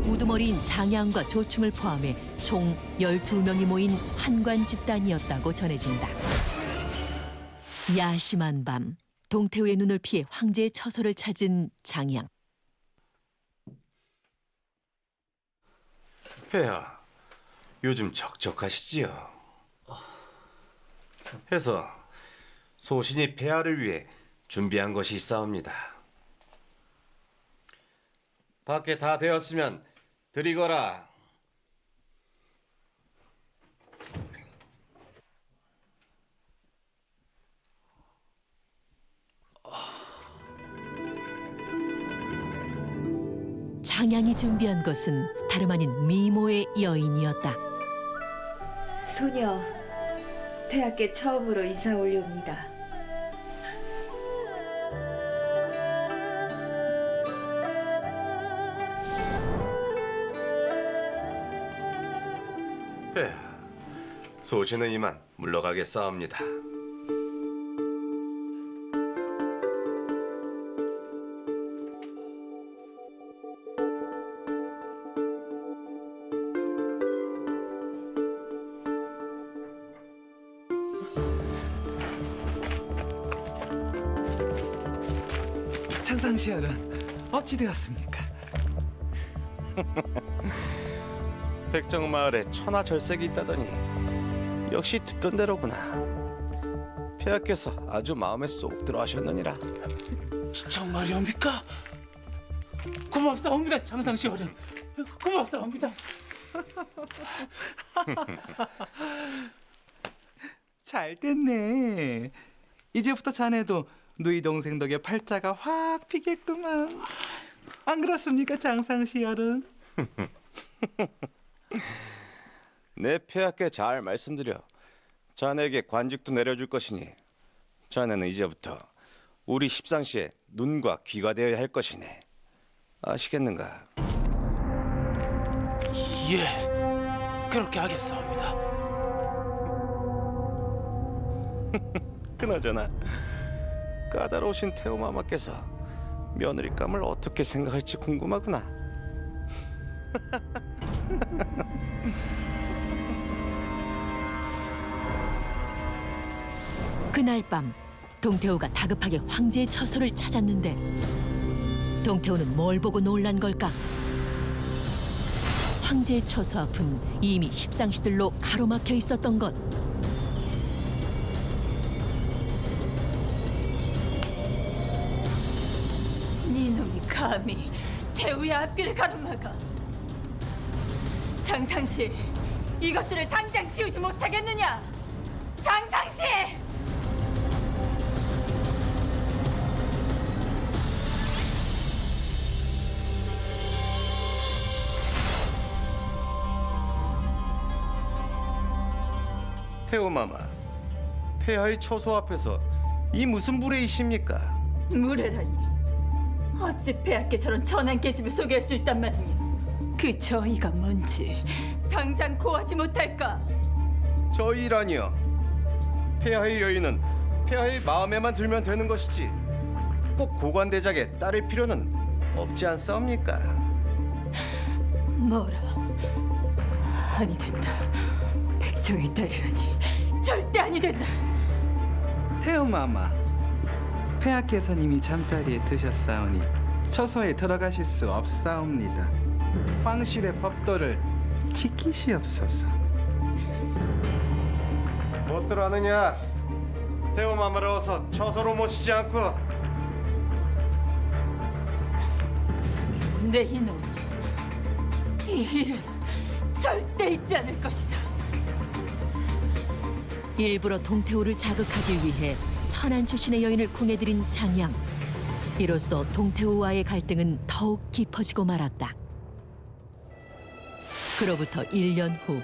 우두머리인 장양과 조충을 포함해 총 12명이 모인 환관 집단이었다고 전해진다. 야심한 밤, 동태우의 눈을 피해 황제의 처소를 찾은 장양. 폐하, 요즘 적적하시지요? 해서 소신이 폐하를 위해 준비한 것이 있사옵니다. 밖에 다 되었으면 드리거라. 장양이 준비한 것은 다름 아닌 미모의 여인이었다. 소녀, 폐하께 처음으로 인사 올려옵니다. 폐하, 소신은 이만 물러가겠사옵니다. 장상시열은 어찌 되었습니까? 백정마을에 천하절색이 있다더니 역시 듣던 대로구나. 폐하께서 아주 마음에 쏙 들어하셨느니라. 정말이옵니까? 고맙사옵니다, 장상시 어른. 고맙사옵니다. 잘 됐네. 이제부터 자네도 누이 동생 덕에 팔자가 확 피겠구만. 안 그렇습니까, 장상시 어른? 내 폐하께 잘 말씀드려 자네에게 관직도 내려줄 것이니 자네는 이제부터 우리 십상시의 눈과 귀가 되어야 할 것이네. 아시겠는가? 예, 그렇게 하겠사옵니다. 그나저나 까다로우신 태호마마께서 며느리감을 어떻게 생각할지 궁금하구나. 그날 밤 동태호가 다급하게 황제의 처소를 찾았는데 동태호는 뭘 보고 놀란 걸까? 황제의 처소 앞은 이미 십상시들로 가로막혀 있었던 것. 니놈이 감히 태우의 앞길을 가로막아. 장상씨, 이것들을 당장 지우지 못하겠느냐? 장상씨! 태호마마, 폐하의 처소 앞에서 이 무슨 무례이십니까? 무례라니. 어찌 폐하께 저런 천한 계집을 소개할 수 있단 말이냐? 그 저희가 뭔지 당장 고하지 못할까? 저희라니요. 폐하의 여인은 폐하의 마음에만 들면 되는 것이지 꼭 고관대작에 따를 필요는 없지 않사옵니까? 뭐라? 아니 된다. 백정의 딸이라니 절대 아니 된다. 태호마마, 폐하께서는 이미 잠자리에 드셨사오니 처소에 들어가실 수 없사옵니다. 황실의 법도를 지키시옵소서. 못들 하느냐? 태호마마를 어서 처소로 모시지 않고. 내 이놈, 이 일은 절대 잊지 않을 것이다. 일부러 동태호를 자극하기 위해 천한 출신의 여인을 궁해들인 장양. 이로써 동태호와의 갈등은 더욱 깊어지고 말았다. 그로부터 1년 후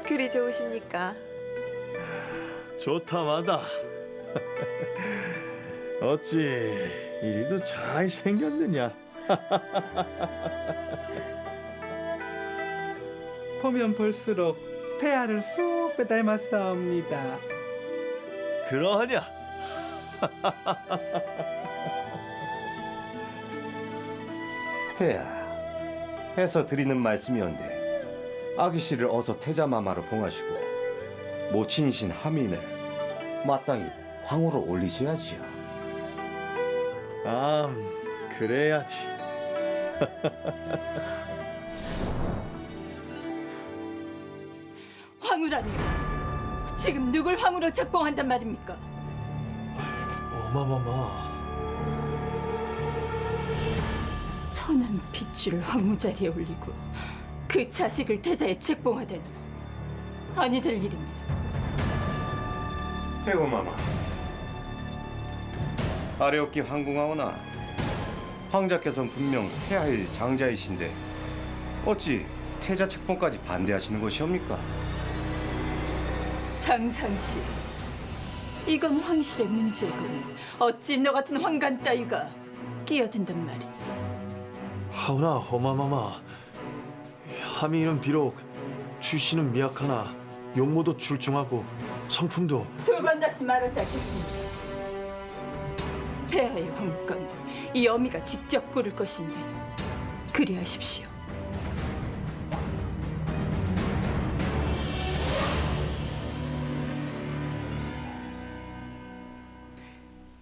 그리 좋으십니까? 좋다마다. 어찌 이리도 잘 생겼느냐? 보면 볼수록 폐하를 쏙 빼닮았사옵니다. 그러하냐? 폐하, 해서 드리는 말씀이온데 아기 씨를 어서 태자마마로 봉하시고 모친이신 하민을 마땅히 황후로 올리셔야지요. 그래야지. 황후라니. 지금 누굴 황후로 책봉한단 말입니까? 어마마마. 천한 핏줄을 황후 자리에 올리고 그 자식을 태자에 책봉하다니 아니 될 일입니다. 태호마마, 아래옵기 황궁하오나 황자께서는 분명 폐하의 장자이신데 어찌 태자 책봉까지 반대하시는 것이옵니까? 장상씨, 이건 황실의 문제군. 어찌 너 같은 황간 따위가 끼어든단 말이냐? 하오나 어마마마. 하민은 비록 출신은 미약하나 용모도 출중하고 성품도. 두 번 다시 말하지 않겠습니다. 폐하의 황후감은 이 어미가 직접 고를 것이니 그리하십시오.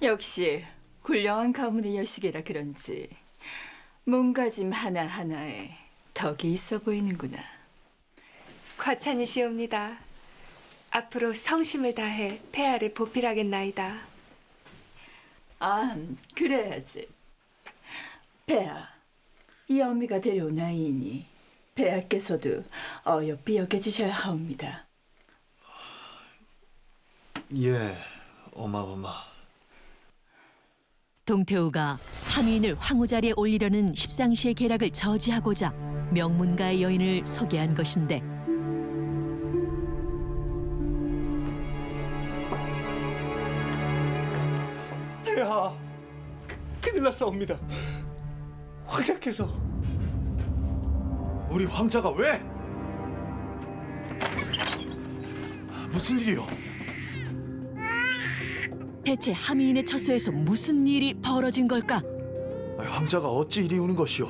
역시 훌륭한 가문의 여식이라 그런지 몸가짐 하나하나에 덕이 있어 보이는구나. 과찬이시옵니다. 앞으로 성심을 다해 폐하를 보필하겠나이다. 아, 그래야지. 배야, 이 어미가 데려온 아이이니 배하께서도 어여삐 여겨주셔야 하옵니다. 예, 엄마. 동태우가 함인을 황후 자리에 올리려는 십상시의 계략을 저지하고자 명문가의 여인을 소개한 것인데 폐하, 큰일 났사옵니다. 황자께서. 우리 황자가 왜? 무슨 일이요? 대체 함인의 처소에서 무슨 일이 벌어진 걸까? 황자가 어찌 이리 우는 것이오?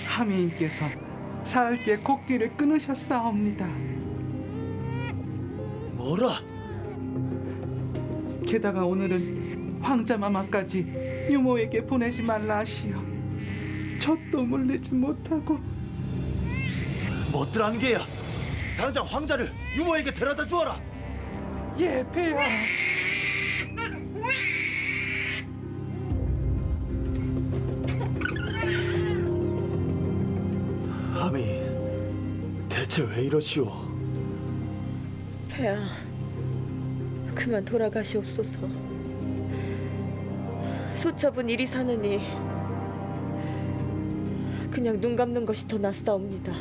하미인께서 사흘째 곡기를 끊으셨사옵니다. 뭐라? 게다가 오늘은 황자마마까지 유모에게 보내지 말라 하시어 젖도 물리지 못하고. 뭣들 하는 게야? 당장 황자를 유모에게 데려다 주어라. 예, 폐하. 함인, 대체 왜 이러시오? 폐하, 그만 돌아가시옵소서. 소첩은 이리 사느니 그냥 눈 감는 것이 더 낫사옵니다.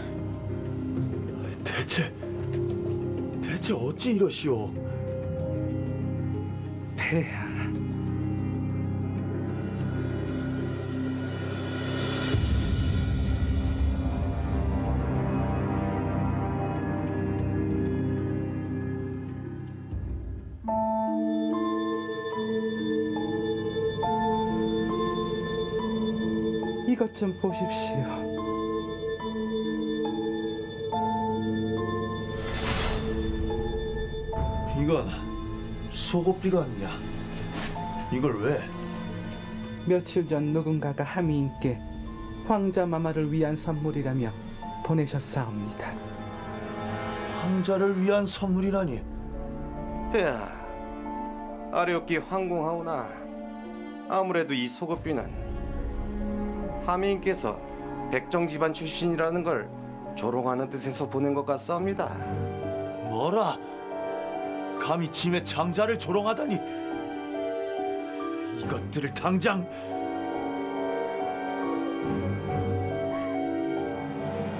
대체 어찌 이러시오? 폐하. 이것 좀 보십시오. 이건 속옷비가 아니냐? 이걸 왜? 며칠 전 누군가가 하미인께 황자 마마를 위한 선물이라며 보내셨사옵니다. 황자를 위한 선물이라니? 폐하, 아래옵기 황공하오나 아무래도 이 속옷비는 하미인께서 백정 집안 출신이라는 걸 조롱하는 뜻에서 보낸 것 같사옵니다. 뭐라? 감히 짐의 장자를 조롱하다니! 이것들을 당장!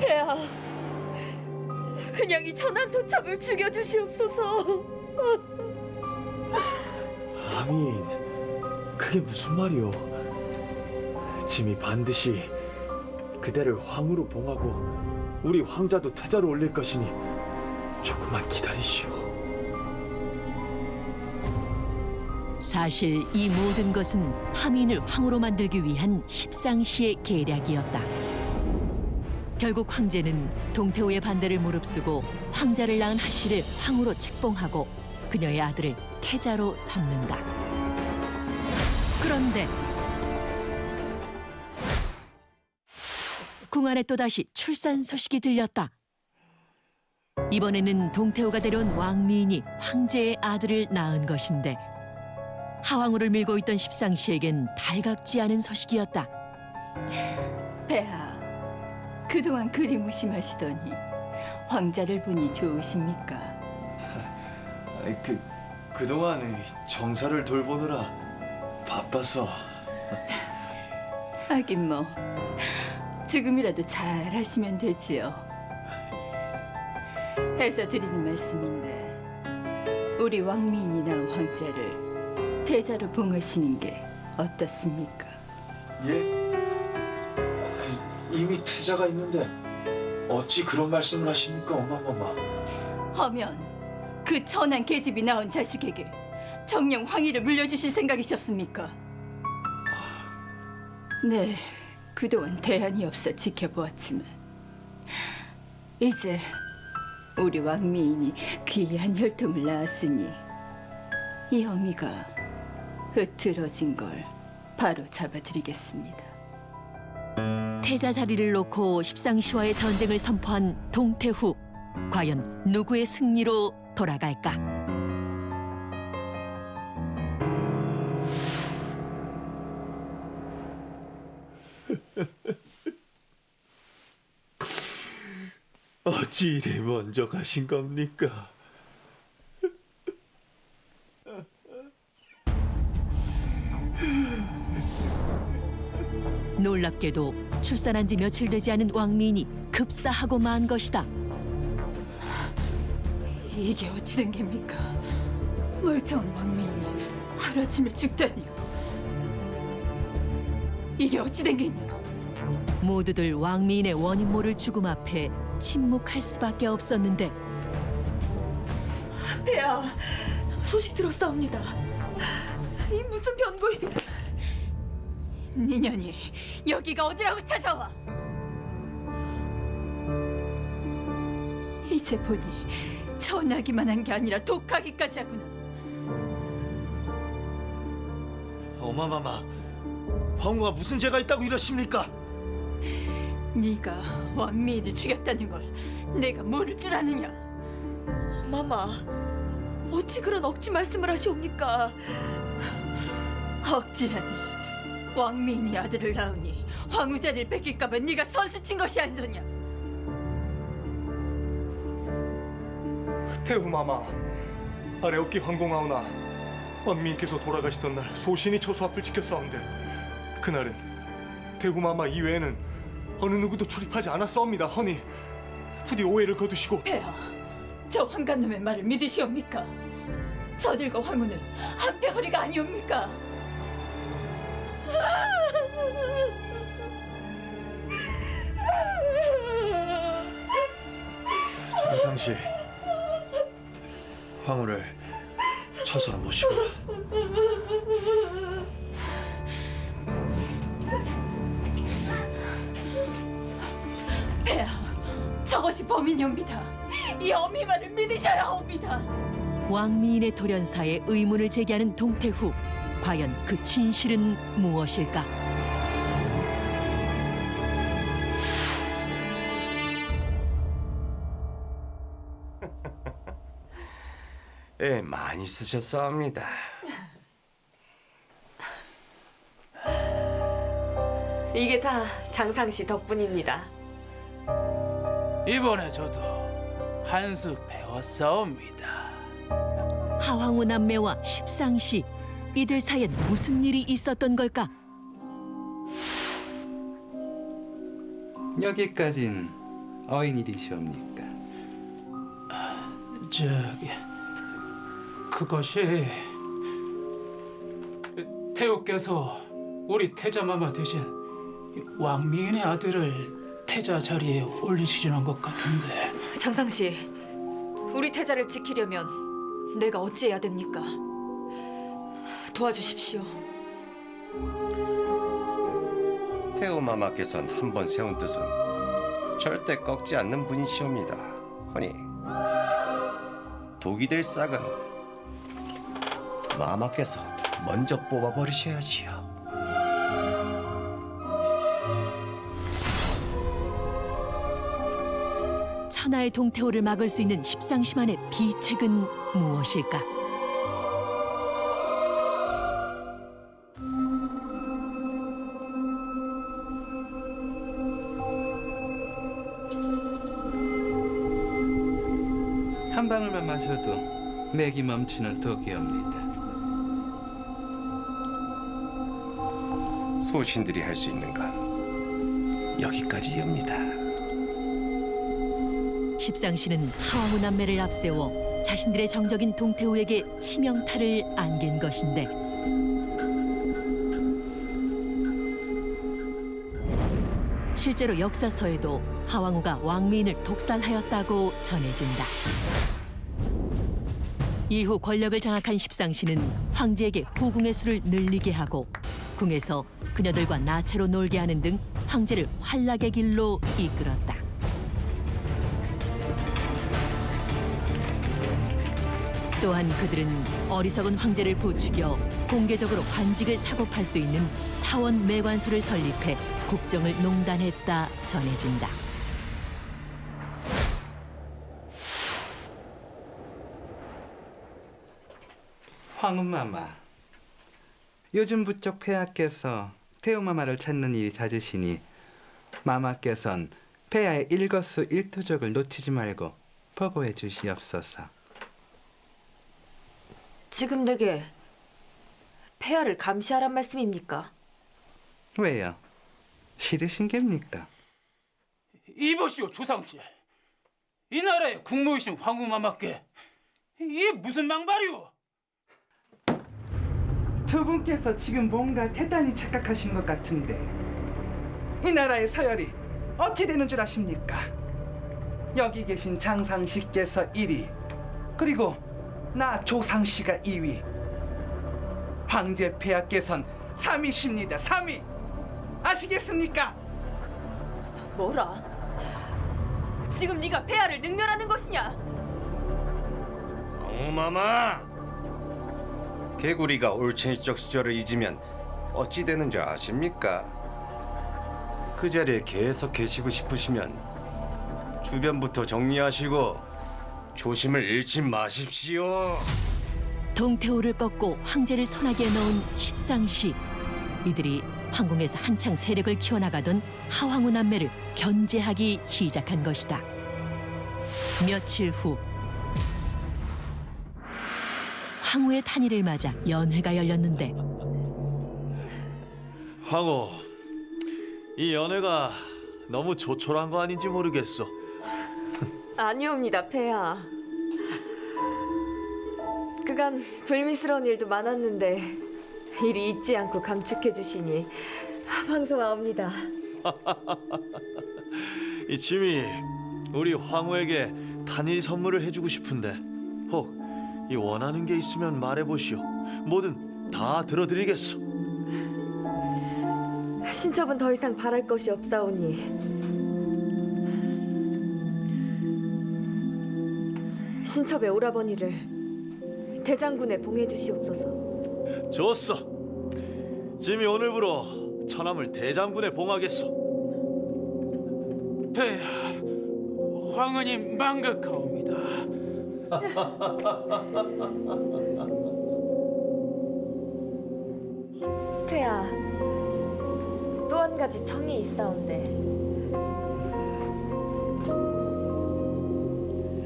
폐하, 그냥 이 천한 소첩을 죽여주시옵소서. 아민, 그게 무슨 말이오? 짐이 반드시 그대를 황으로 봉하고 우리 황자도 태자로 올릴 것이니 조금만 기다리시오. 사실 이 모든 것은 함인을 황후로 만들기 위한 십상시의 계략이었다. 결국 황제는 동태후의 반대를 무릅쓰고 황자를 낳은 하씨를 황후로 책봉하고 그녀의 아들을 태자로 삼는다. 그런데 궁 안에 또다시 출산 소식이 들렸다. 이번에는 동태후가 데려온 왕미인이 황제의 아들을 낳은 것인데 하왕후를 밀고 있던 십상시에겐 달갑지 않은 소식이었다. 배하, 그동안 그리 무심하시더니 황자를 보니 좋으십니까? 그동안 정사를 돌보느라 바빠서. 하긴 뭐 지금이라도 잘 하시면 되지요. 해서 드리는 말씀인데 우리 왕미인이 낳은 황자를 태자로 봉하시는 게 어떻습니까? 예? 이미 태자가 있는데 어찌 그런 말씀을 하십니까, 엄마마마? 하면 그 천한 계집이 낳은 자식에게 정령 황위를 물려주실 생각이셨습니까? 네, 그동안 대안이 없어 지켜보았지만 이제 우리 왕미인이 귀한 혈통을 낳았으니 이 어미가 흐트러진 걸 바로 잡아드리겠습니다. 태자 자리를 놓고 십상시와의 전쟁을 선포한 동태후. 과연 누구의 승리로 돌아갈까? 어찌 이리 먼저 가신 겁니까? 놀랍게도 출산한 지 며칠 되지 않은 왕민이 급사하고 만 것이다. 이게 어찌 된 겁니까? 멀쩡한 왕민이 하루아침에 죽다니요. 이게 어찌 된 게냐? 모두들 왕민의 원인 모를 죽음 앞에 침묵할 수밖에 없었는데 폐하, 소식 들었사옵니다. 이 무슨 변고이... 니년이 여기가 어디라고 찾아와? 이제 보니 전하기만 한 게 아니라 독하기까지 하구나. 어마마마, 황후가 무슨 죄가 있다고 이러십니까? 네가 왕미인을 죽였다는 걸 내가 모를 줄 아느냐? 마마, 어찌 그런 억지 말씀을 하시옵니까? 억지라니. 왕미인이 아들을 낳으니 황후 자리를 뺏길까 봐 네가 선수친 것이 아니더냐? 태후마마, 아래옵기 황공하오나 왕민께서 돌아가시던 날 소신이 처소 앞을 지켰사온데 그날은 태후마마 이외에는 어느 누구도 출입하지 않았사옵니다. 허니 부디 오해를 거두시고. 폐하, 저 환관놈의 말을 믿으시옵니까? 저들과 황후는 한패거리가 아니옵니까? 정상씨, 황후를 처소로 모시거라. 폐하, 저것이 범인이옵니다. 이 어미 말을 믿으셔야 합니다. 왕미인의 돌연사에 의문을 제기하는 동태후. 과연 그 진실은 무엇일까? 애 많이 쓰셨사옵니다. 이게 다 장상씨 덕분입니다. 이번에 저도 한 수 배웠사옵니다. 하황우 남매와 십상시, 이들 사이엔 무슨 일이 있었던 걸까? 여기까진 어인일이시옵니까? 저기 그것이 태우께서 우리 태자마마 대신 왕미인의 아들을 태자 자리에 올리시려는 것 같은데. 장상씨, 우리 태자를 지키려면 내가 어찌해야 됩니까? 도와주십시오. 태후마마께서는 한 번 세운 뜻은 절대 꺾지 않는 분이시옵니다. 허니 독이 될 싹은 마마께서 먼저 뽑아버리셔야지요. 천하의 동태호를 막을 수 있는 십상시만의 비책은 무엇일까? 한 방울만 마셔도 맥이 멈추는 독이옵니다. 소신들이 할 수 있는 건 여기까지입니다. 십상시는 하왕우 남매를 앞세워 자신들의 정적인 동태후에게 치명타를 안긴 것인데 실제로 역사서에도 하왕우가 왕미인을 독살하였다고 전해진다. 이후 권력을 장악한 십상시는 황제에게 호궁의 수를 늘리게 하고 궁에서 그녀들과 나체로 놀게 하는 등 황제를 환락의 길로 이끌었다. 또한 그들은 어리석은 황제를 부추겨 공개적으로 관직을 사고팔 수 있는 사원 매관소를 설립해 국정을 농단했다 전해진다. 황후마마, 요즘 부쩍 폐하께서 태우마마를 찾는 일이 잦으시니 마마께선 폐하의 일거수일투족을 놓치지 말고 보고해 주시옵소서. 지금 내게 폐하를 감시하란 말씀입니까? 왜요? 싫으신 geb니까? 이보시오 조상씨, 이 나라의 국모이신 황후마마께 이게 무슨 망발이오? 두 분께서 지금 뭔가 대단히 착각하신 것 같은데 이 나라의 서열이 어찌 되는 줄 아십니까? 여기 계신 장상씨께서 1위, 그리고 나 조상씨가 2위, 황제 폐하께선 3위십니다. 3위! 아시겠습니까? 뭐라? 지금 네가 폐하를 능멸하는 것이냐? 황후마마, 개구리가 올챙이적 시절을 잊으면 어찌 되는 줄 아십니까? 그 자리에 계속 계시고 싶으시면 주변부터 정리하시고 조심을 잃지 마십시오. 동태호를 꺾고 황제를 선하게 넣은 십상시. 이들이 황궁에서 한창 세력을 키워나가던 하황우 남매를 견제하기 시작한 것이다. 며칠 후 황후의 탄의를 맞아 연회가 열렸는데 황후, 이 연회가 너무 조촐한 거 아닌지 모르겠소. 아니옵니다, 폐하. 그간 불미스러운 일도 많았는데 이리 잊지 않고 감축해 주시니 방송하옵니다. 이 짐이 우리 황후에게 탄일 선물을 해주고 싶은데 혹 이 원하는 게 있으면 말해보시오. 뭐든 다 들어드리겠소. 신첩은 더 이상 바랄 것이 없사오니 신첩의 오라버니를 대장군에 봉해 주시옵소서. 좋소. 짐이 오늘부로 처남을 대장군에 봉하겠소. 폐하, 황은이 망극하옵니다. 폐하, 또 한 가지 청이 있사온데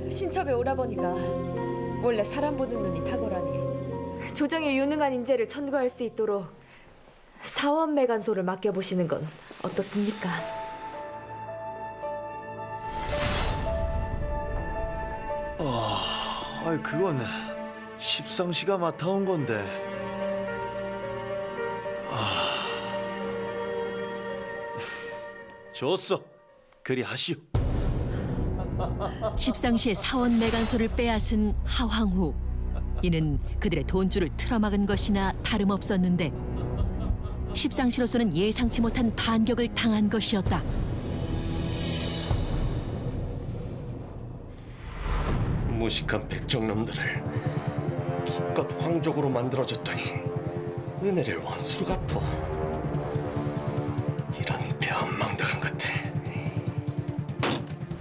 신첩의 오라버니가 원래 사람 보는 눈이 탁월하니 조정에 유능한 인재를 천거할 수 있도록 사원매간소를 맡겨보시는 건 어떻습니까? 아이 그건 십상시가 맡아온 건데. 좋소. 그리 하시오. 십상시의 사원 매간소를 빼앗은 하황후. 이는 그들의 돈줄을 틀어막은 것이나 다름없었는데 십상시로서는 예상치 못한 반격을 당한 것이었다. 무식한 백정놈들을 기껏 황족으로 만들어줬더니 은혜를 원수로 갚어. 이런 배은망덕한 것들.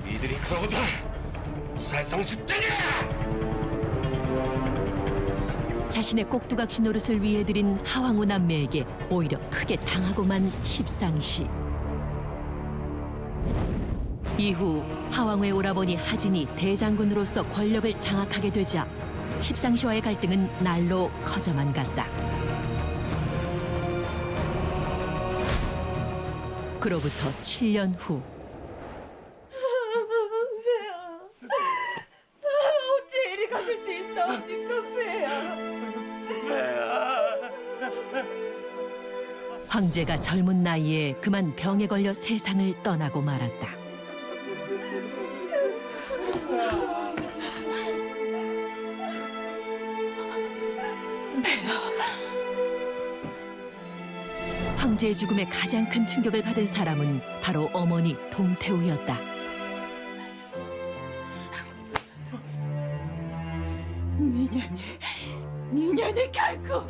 이들이 그러고도 무살성 십자냐! 자신의 꼭두각시 노릇을 위해 들인 하황우 남매에게 오히려 크게 당하고만 십상시. 이후 하황우의 오라버니 하진이 대장군으로서 권력을 장악하게 되자 십상시와의 갈등은 날로 커져만 갔다. 그로부터 7년 후 폐하, 어찌 이리 가실 수 있사옵니까, 폐하? 황제가 젊은 나이에 그만 병에 걸려 세상을 떠나고 말았다. 황제의 죽음에 가장 큰 충격을 받은 사람은 바로 어머니 동태우였다. 니년이 결코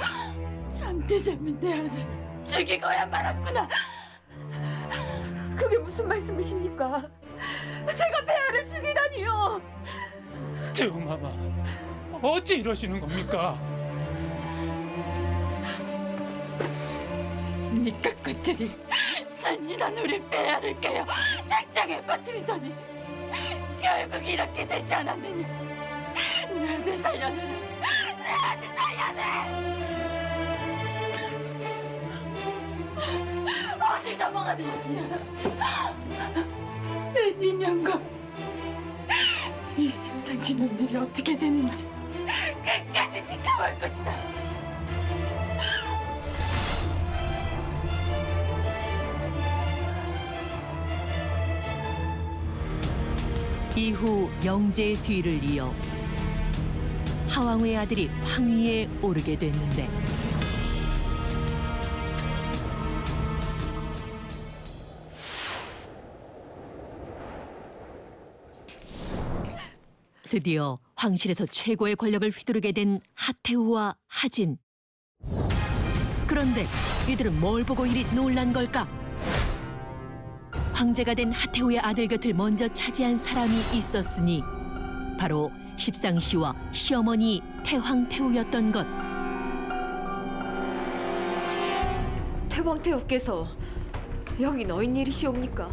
잠들자면 내 아들 죽이고야 말았구나. 그게 무슨 말씀이십니까? 제가 폐하를 죽이다니요. 태우마마, 어찌 이러시는 겁니까? 니까 끝들이 순진한 우리 폐하를 깨어 상장에 빠뜨리더니 결국 이렇게 되지 않았느냐. 내 아들 살려내. 내 아들 살려내. 어딜 도망가는 것이냐. 내 인형과 이 심상치 놈들이 어떻게 되는지 끝까지 지켜볼 것이다. 이후 영제의 뒤를 이어 하왕후의 아들이 황위에 오르게 됐는데 드디어 황실에서 최고의 권력을 휘두르게 된 하태후와 하진. 그런데 이들은 뭘 보고 이리 놀란 걸까? 황제가 된 하태후의 아들 곁을 먼저 차지한 사람이 있었으니 바로 십상시와 시어머니 태황태후였던 것. 태왕태후께서 여기 너인 일이시옵니까?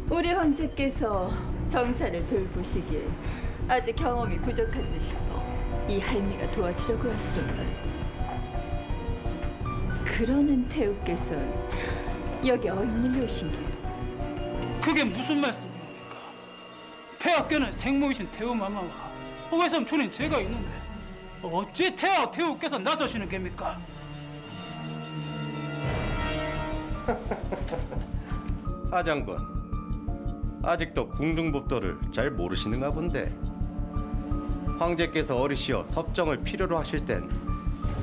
우리 황제께서 정사를 돌보시기에 아직 경험이 부족한 듯 싶어 이 할미가 도와주려고 왔습니다. 그러는 태후께서는 여기 어인일로 오신 게요. 그게 무슨 말씀이옵니까? 폐하께는 생모이신 태후마마와 외삼촌인 제가 있는데 어찌 태후께서 나서시는 겁니까? 하장군, 아직도 궁중법도를 잘 모르시는가 본데. 황제께서 어리시어 섭정을 필요로 하실 땐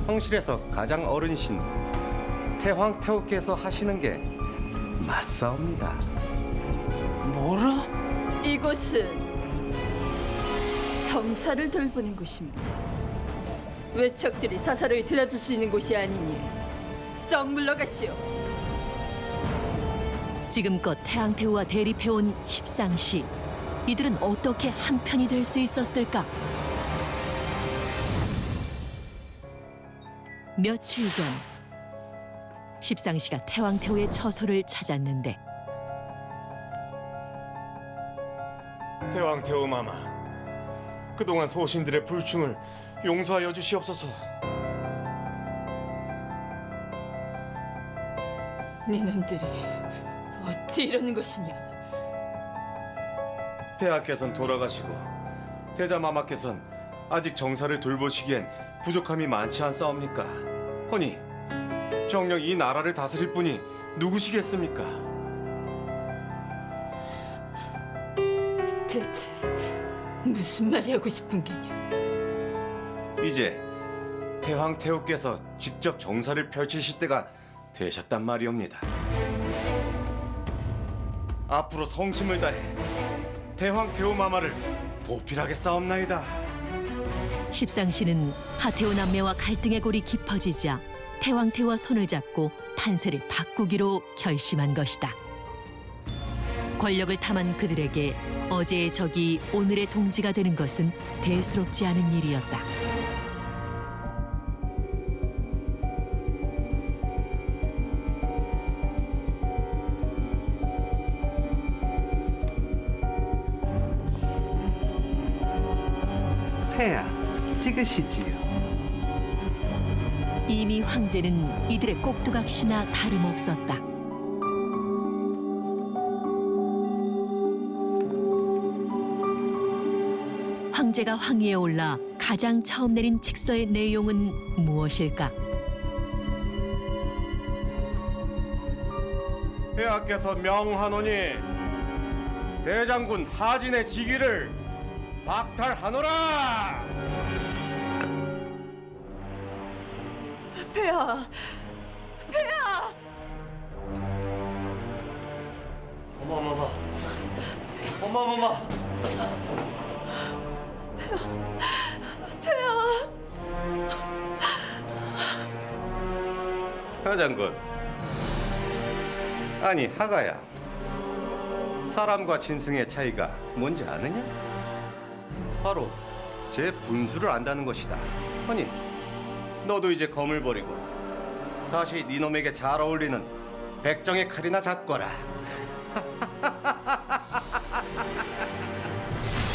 황실에서 가장 어른이신 태황태후께서 하시는 게 맞사옵니다. 뭐라? 이곳은 정사를 돌보는 곳입니다. 외척들이 사사로이 드나들 수 있는 곳이 아니니 썩 물러가시오. 지금껏 태황태후와 대립해온 십상시. 이들은 어떻게 한편이 될 수 있었을까? 며칠 전 십상시가 태황태후의 처소를 찾았는데 태왕태후 마마, 그동안 소신들의 불충을 용서하여 주시옵소서. 니놈들이 어찌 이러는 것이냐. 폐하께선 돌아가시고 태자마마께선 아직 정사를 돌보시기엔 부족함이 많지 않사옵니까? 허니 정녕 이 나라를 다스릴 분이 누구시겠습니까? 대체 무슨 말이 하고 싶은 게냐. 이제 태황태후께서 직접 정사를 펼치실 때가 되셨단 말이옵니다. 앞으로 성심을 다해 태황태후 마마를 보필하게 싸움나이다. 십상시는 하태후 남매와 갈등의 골이 깊어지자 태황태후와 손을 잡고 판세를 바꾸기로 결심한 것이다. 권력을 탐한 그들에게 어제의 적이 오늘의 동지가 되는 것은 대수롭지 않은 일이었다. 폐하, 찍으시지요. 이미 황제는 이들의 꼭두각시나 다름없었다. 황제가 황위에 올라 가장 처음 내린 칙서의 내용은 무엇일까? 폐하께서 명하노니 대장군 하진의 직위를 박탈하노라. 폐하! 폐하! 어마어마, 어마어마. 폐하! 하장군, 아니 하가야, 사람과 짐승의 차이가 뭔지 아느냐? 바로 제 분수를 안다는 것이다. 아니, 너도 이제 검을 버리고 다시 네 놈에게 잘 어울리는 백정의 칼이나 잡거라.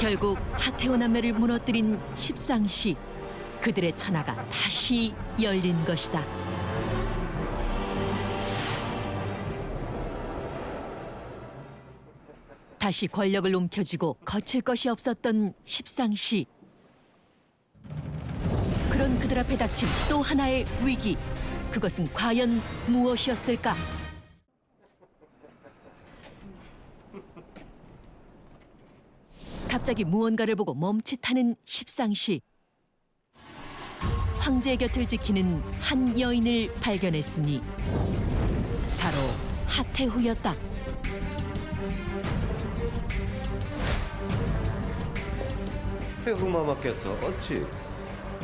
결국 하태호 남매를 무너뜨린 십상시. 그들의 천하가 다시 열린 것이다. 다시 권력을 움켜쥐고 거칠 것이 없었던 십상시. 그런 그들 앞에 닥친 또 하나의 위기. 그것은 과연 무엇이었을까? 갑자기 무언가를 보고 멈칫하는 십상시. 황제의 곁을 지키는 한 여인을 발견했으니 바로 하태후였다. 태후마마께서 어찌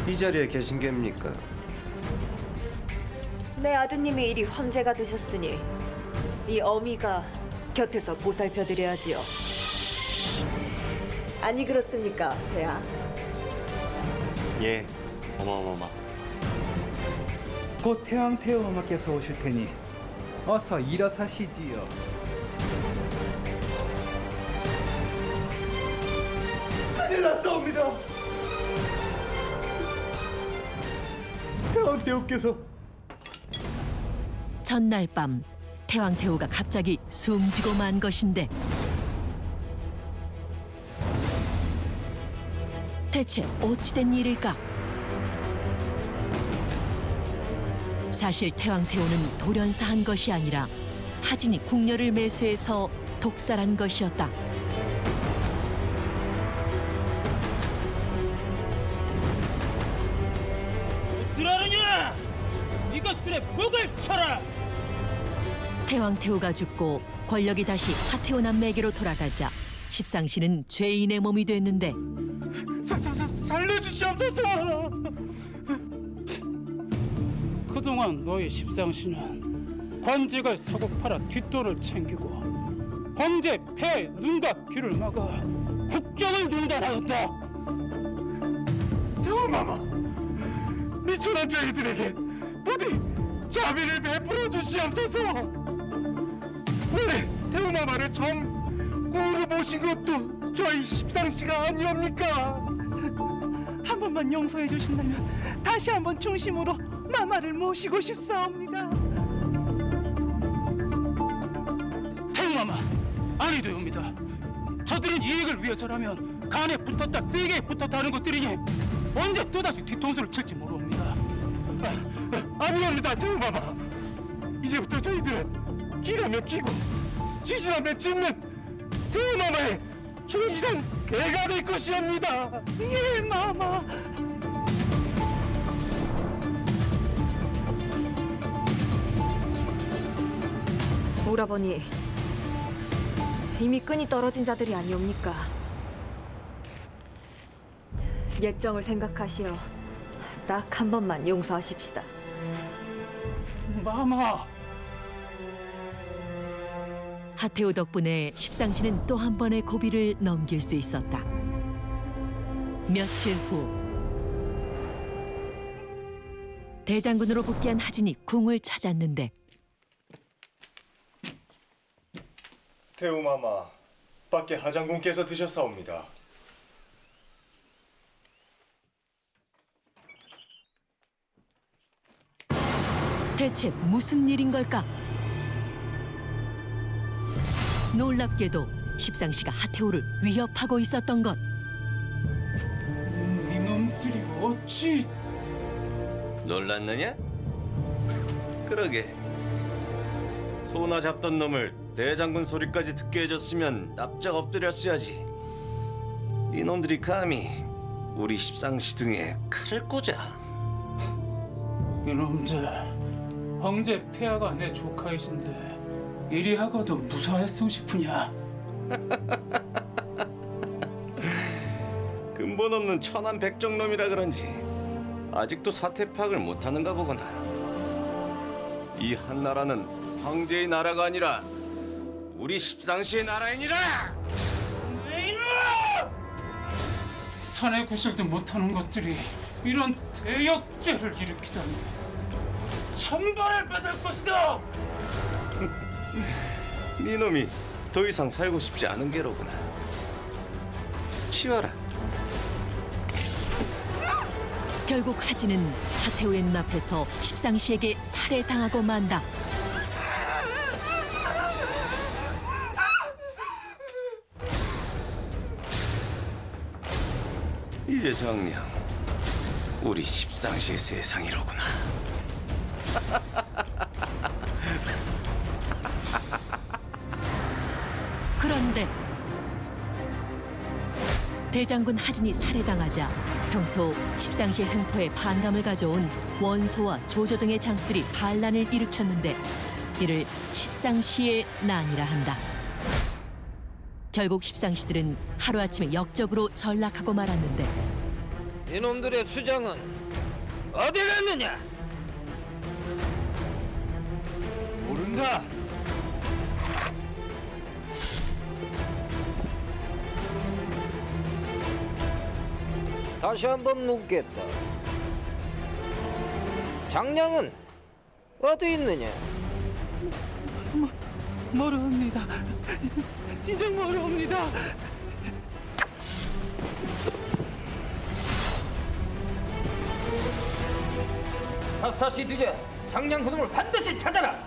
이 자리에 계신 겁니까? 내 아드님이 이리 황제가 되셨으니 이 어미가 곁에서 보살펴드려야지요. 아니 그렇습니까, 폐하? 예, 어마어마마. 곧 태왕 태후마마께서 오실 테니 어서 일어서시지요. 큰일 났사옵니다. 태왕 태후께서 전날 밤 태왕태후가 갑자기 숨지고 만 것인데 대체 어찌된 일일까? 사실 태왕태후는 돌연사한 것이 아니라 하진이 궁녀를 매수해서 독살한 것이었다. 어찌라느냐! 이것들의 목을 쳐라! 태왕태후가 죽고 권력이 다시 하태후 남매에게로 돌아가자 십상시는 죄인의 몸이 됐는데 살려주시옵소서! 그동안 너희 십상시는 관직을 사고 팔아 뒷돈을 챙기고 황제 폐하의 눈과 귀를 막아 국정을 중단하였다. 태왕마마, 미천한 저희들에게 부디 자비를 베풀어 주시옵소서. 원래 태왕마마를 처음 구로 모신 것도 저희 십상시가 아니옵니까? 한 번만 용서해 주신다면 다시 한번 중심으로 마마를 모시고 싶사옵니다. 태우마마, 아니 되옵니다. 저들은 이익을 위해서라면 간에 붙었다 세계에 붙었다 하는 것들이니 언제 또다시 뒤통수를 칠지 모르옵니다. 아니옵니다, 태우마마. 이제부터 저희들은 기라면 기고 지시라면 짓는 태우마마의 충실한 개가 될 것이옵니다. 예, 마마. 오라버니, 이미 끈이 떨어진 자들이 아니옵니까? 예정을 생각하시어 딱 한 번만 용서하십시다. 마마. 하태후 덕분에 십상시는 또 한 번의 고비를 넘길 수 있었다. 며칠 후 대장군으로 복귀한 하진이 궁을 찾았는데 태우마마, 밖에 하장군께서 드셨사옵니다. 대체 무슨 일인 걸까? 놀랍게도 십상시가 하태후를 위협하고 있었던 것. 이놈들이 어찌... 놀랐느냐? 그러게. 소나 잡던 놈을 대장군 소리까지 듣게 해줬으면 납작 엎드렸어야지. 이놈들이 감히 우리 십상시 등에 칼을 꽂아. 이놈들, 황제 폐하가 내 조카이신데 이리 하고도 무사했으면 싶으냐? 근본 없는 천한 백정놈이라 그런지 아직도 사태 파악을 못하는가 보구나. 이 한나라는 황제의 나라가 아니라 우리 십상시의 나라이니라! 왜 이러! 산에 구실도 못하는 것들이 이런 대역죄를 일으키다니 천벌을 받을 것이다. 네 놈이 더 이상 살고 싶지 않은 게로구나. 치워라. 결국 하진은 하태우의 눈앞에서 십상시에게 살해당하고 만다. 이제 정녕 우리 십상시의 세상이로구나. 그런데 대장군 하진이 살해당하자 평소 십상시의 횡포에 반감을 가져온 원소와 조조 등의 장수들이 반란을 일으켰는데 이를 십상시의 난이라 한다. 결국 십상시들은 하루아침에 역적으로 전락하고 말았는데 이놈들의 수장은 어디 갔느냐? 모른다. 다시 한번 묻겠다. 장량은 어디 있느냐? 모릅니다. 진짜 모릅니다. 샅샅이 뒤져 장량 그놈을 반드시 찾아라.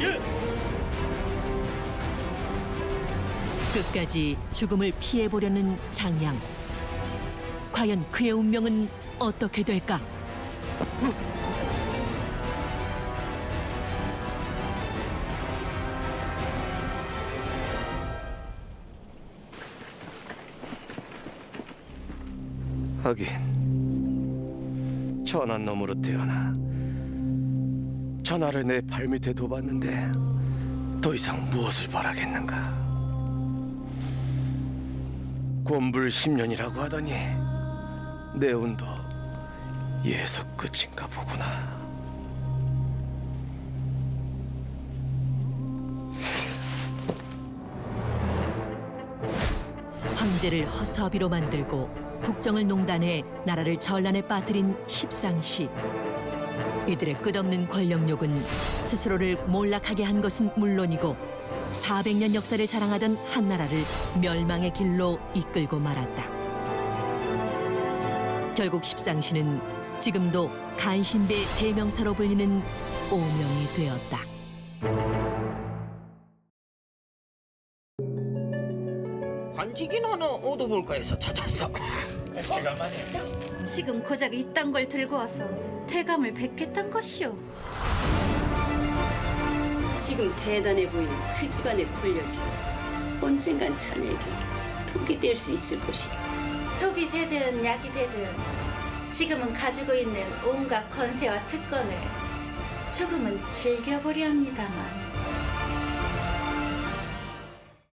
예. 끝까지 죽음을 피해보려는 장양. 과연 그의 운명은 어떻게 될까? 하긴 천한 놈으로 태어나 천하를 내 발밑에 둬봤는데 더 이상 무엇을 바라겠는가. 곤불 10년이라고 하더니 내 운도 예서 끝인가 보구나. 황제를 허수아비로 만들고 국정을 농단해 나라를 전란에 빠뜨린 십상시. 이들의 끝없는 권력욕은 스스로를 몰락하게 한 것은 물론이고 400년 역사를 자랑하던 한나라를 멸망의 길로 이끌고 말았다. 결국 십상시는 지금도 간신배의 대명사로 불리는 오명이 되었다. 관직인 어느 오도불가에서 찾았어. 제가 말이야. 지금 고작 이딴 걸 들고 와서 대감을 뵙겠단 것이오. 지금 대단해 보이는 그 집안의 권력이 언젠간 자네에게 독이 될 수 있을 것이다. 독이 되든 약이 되든 지금은 가지고 있는 온갖 권세와 특권을 조금은 즐겨보려 합니다만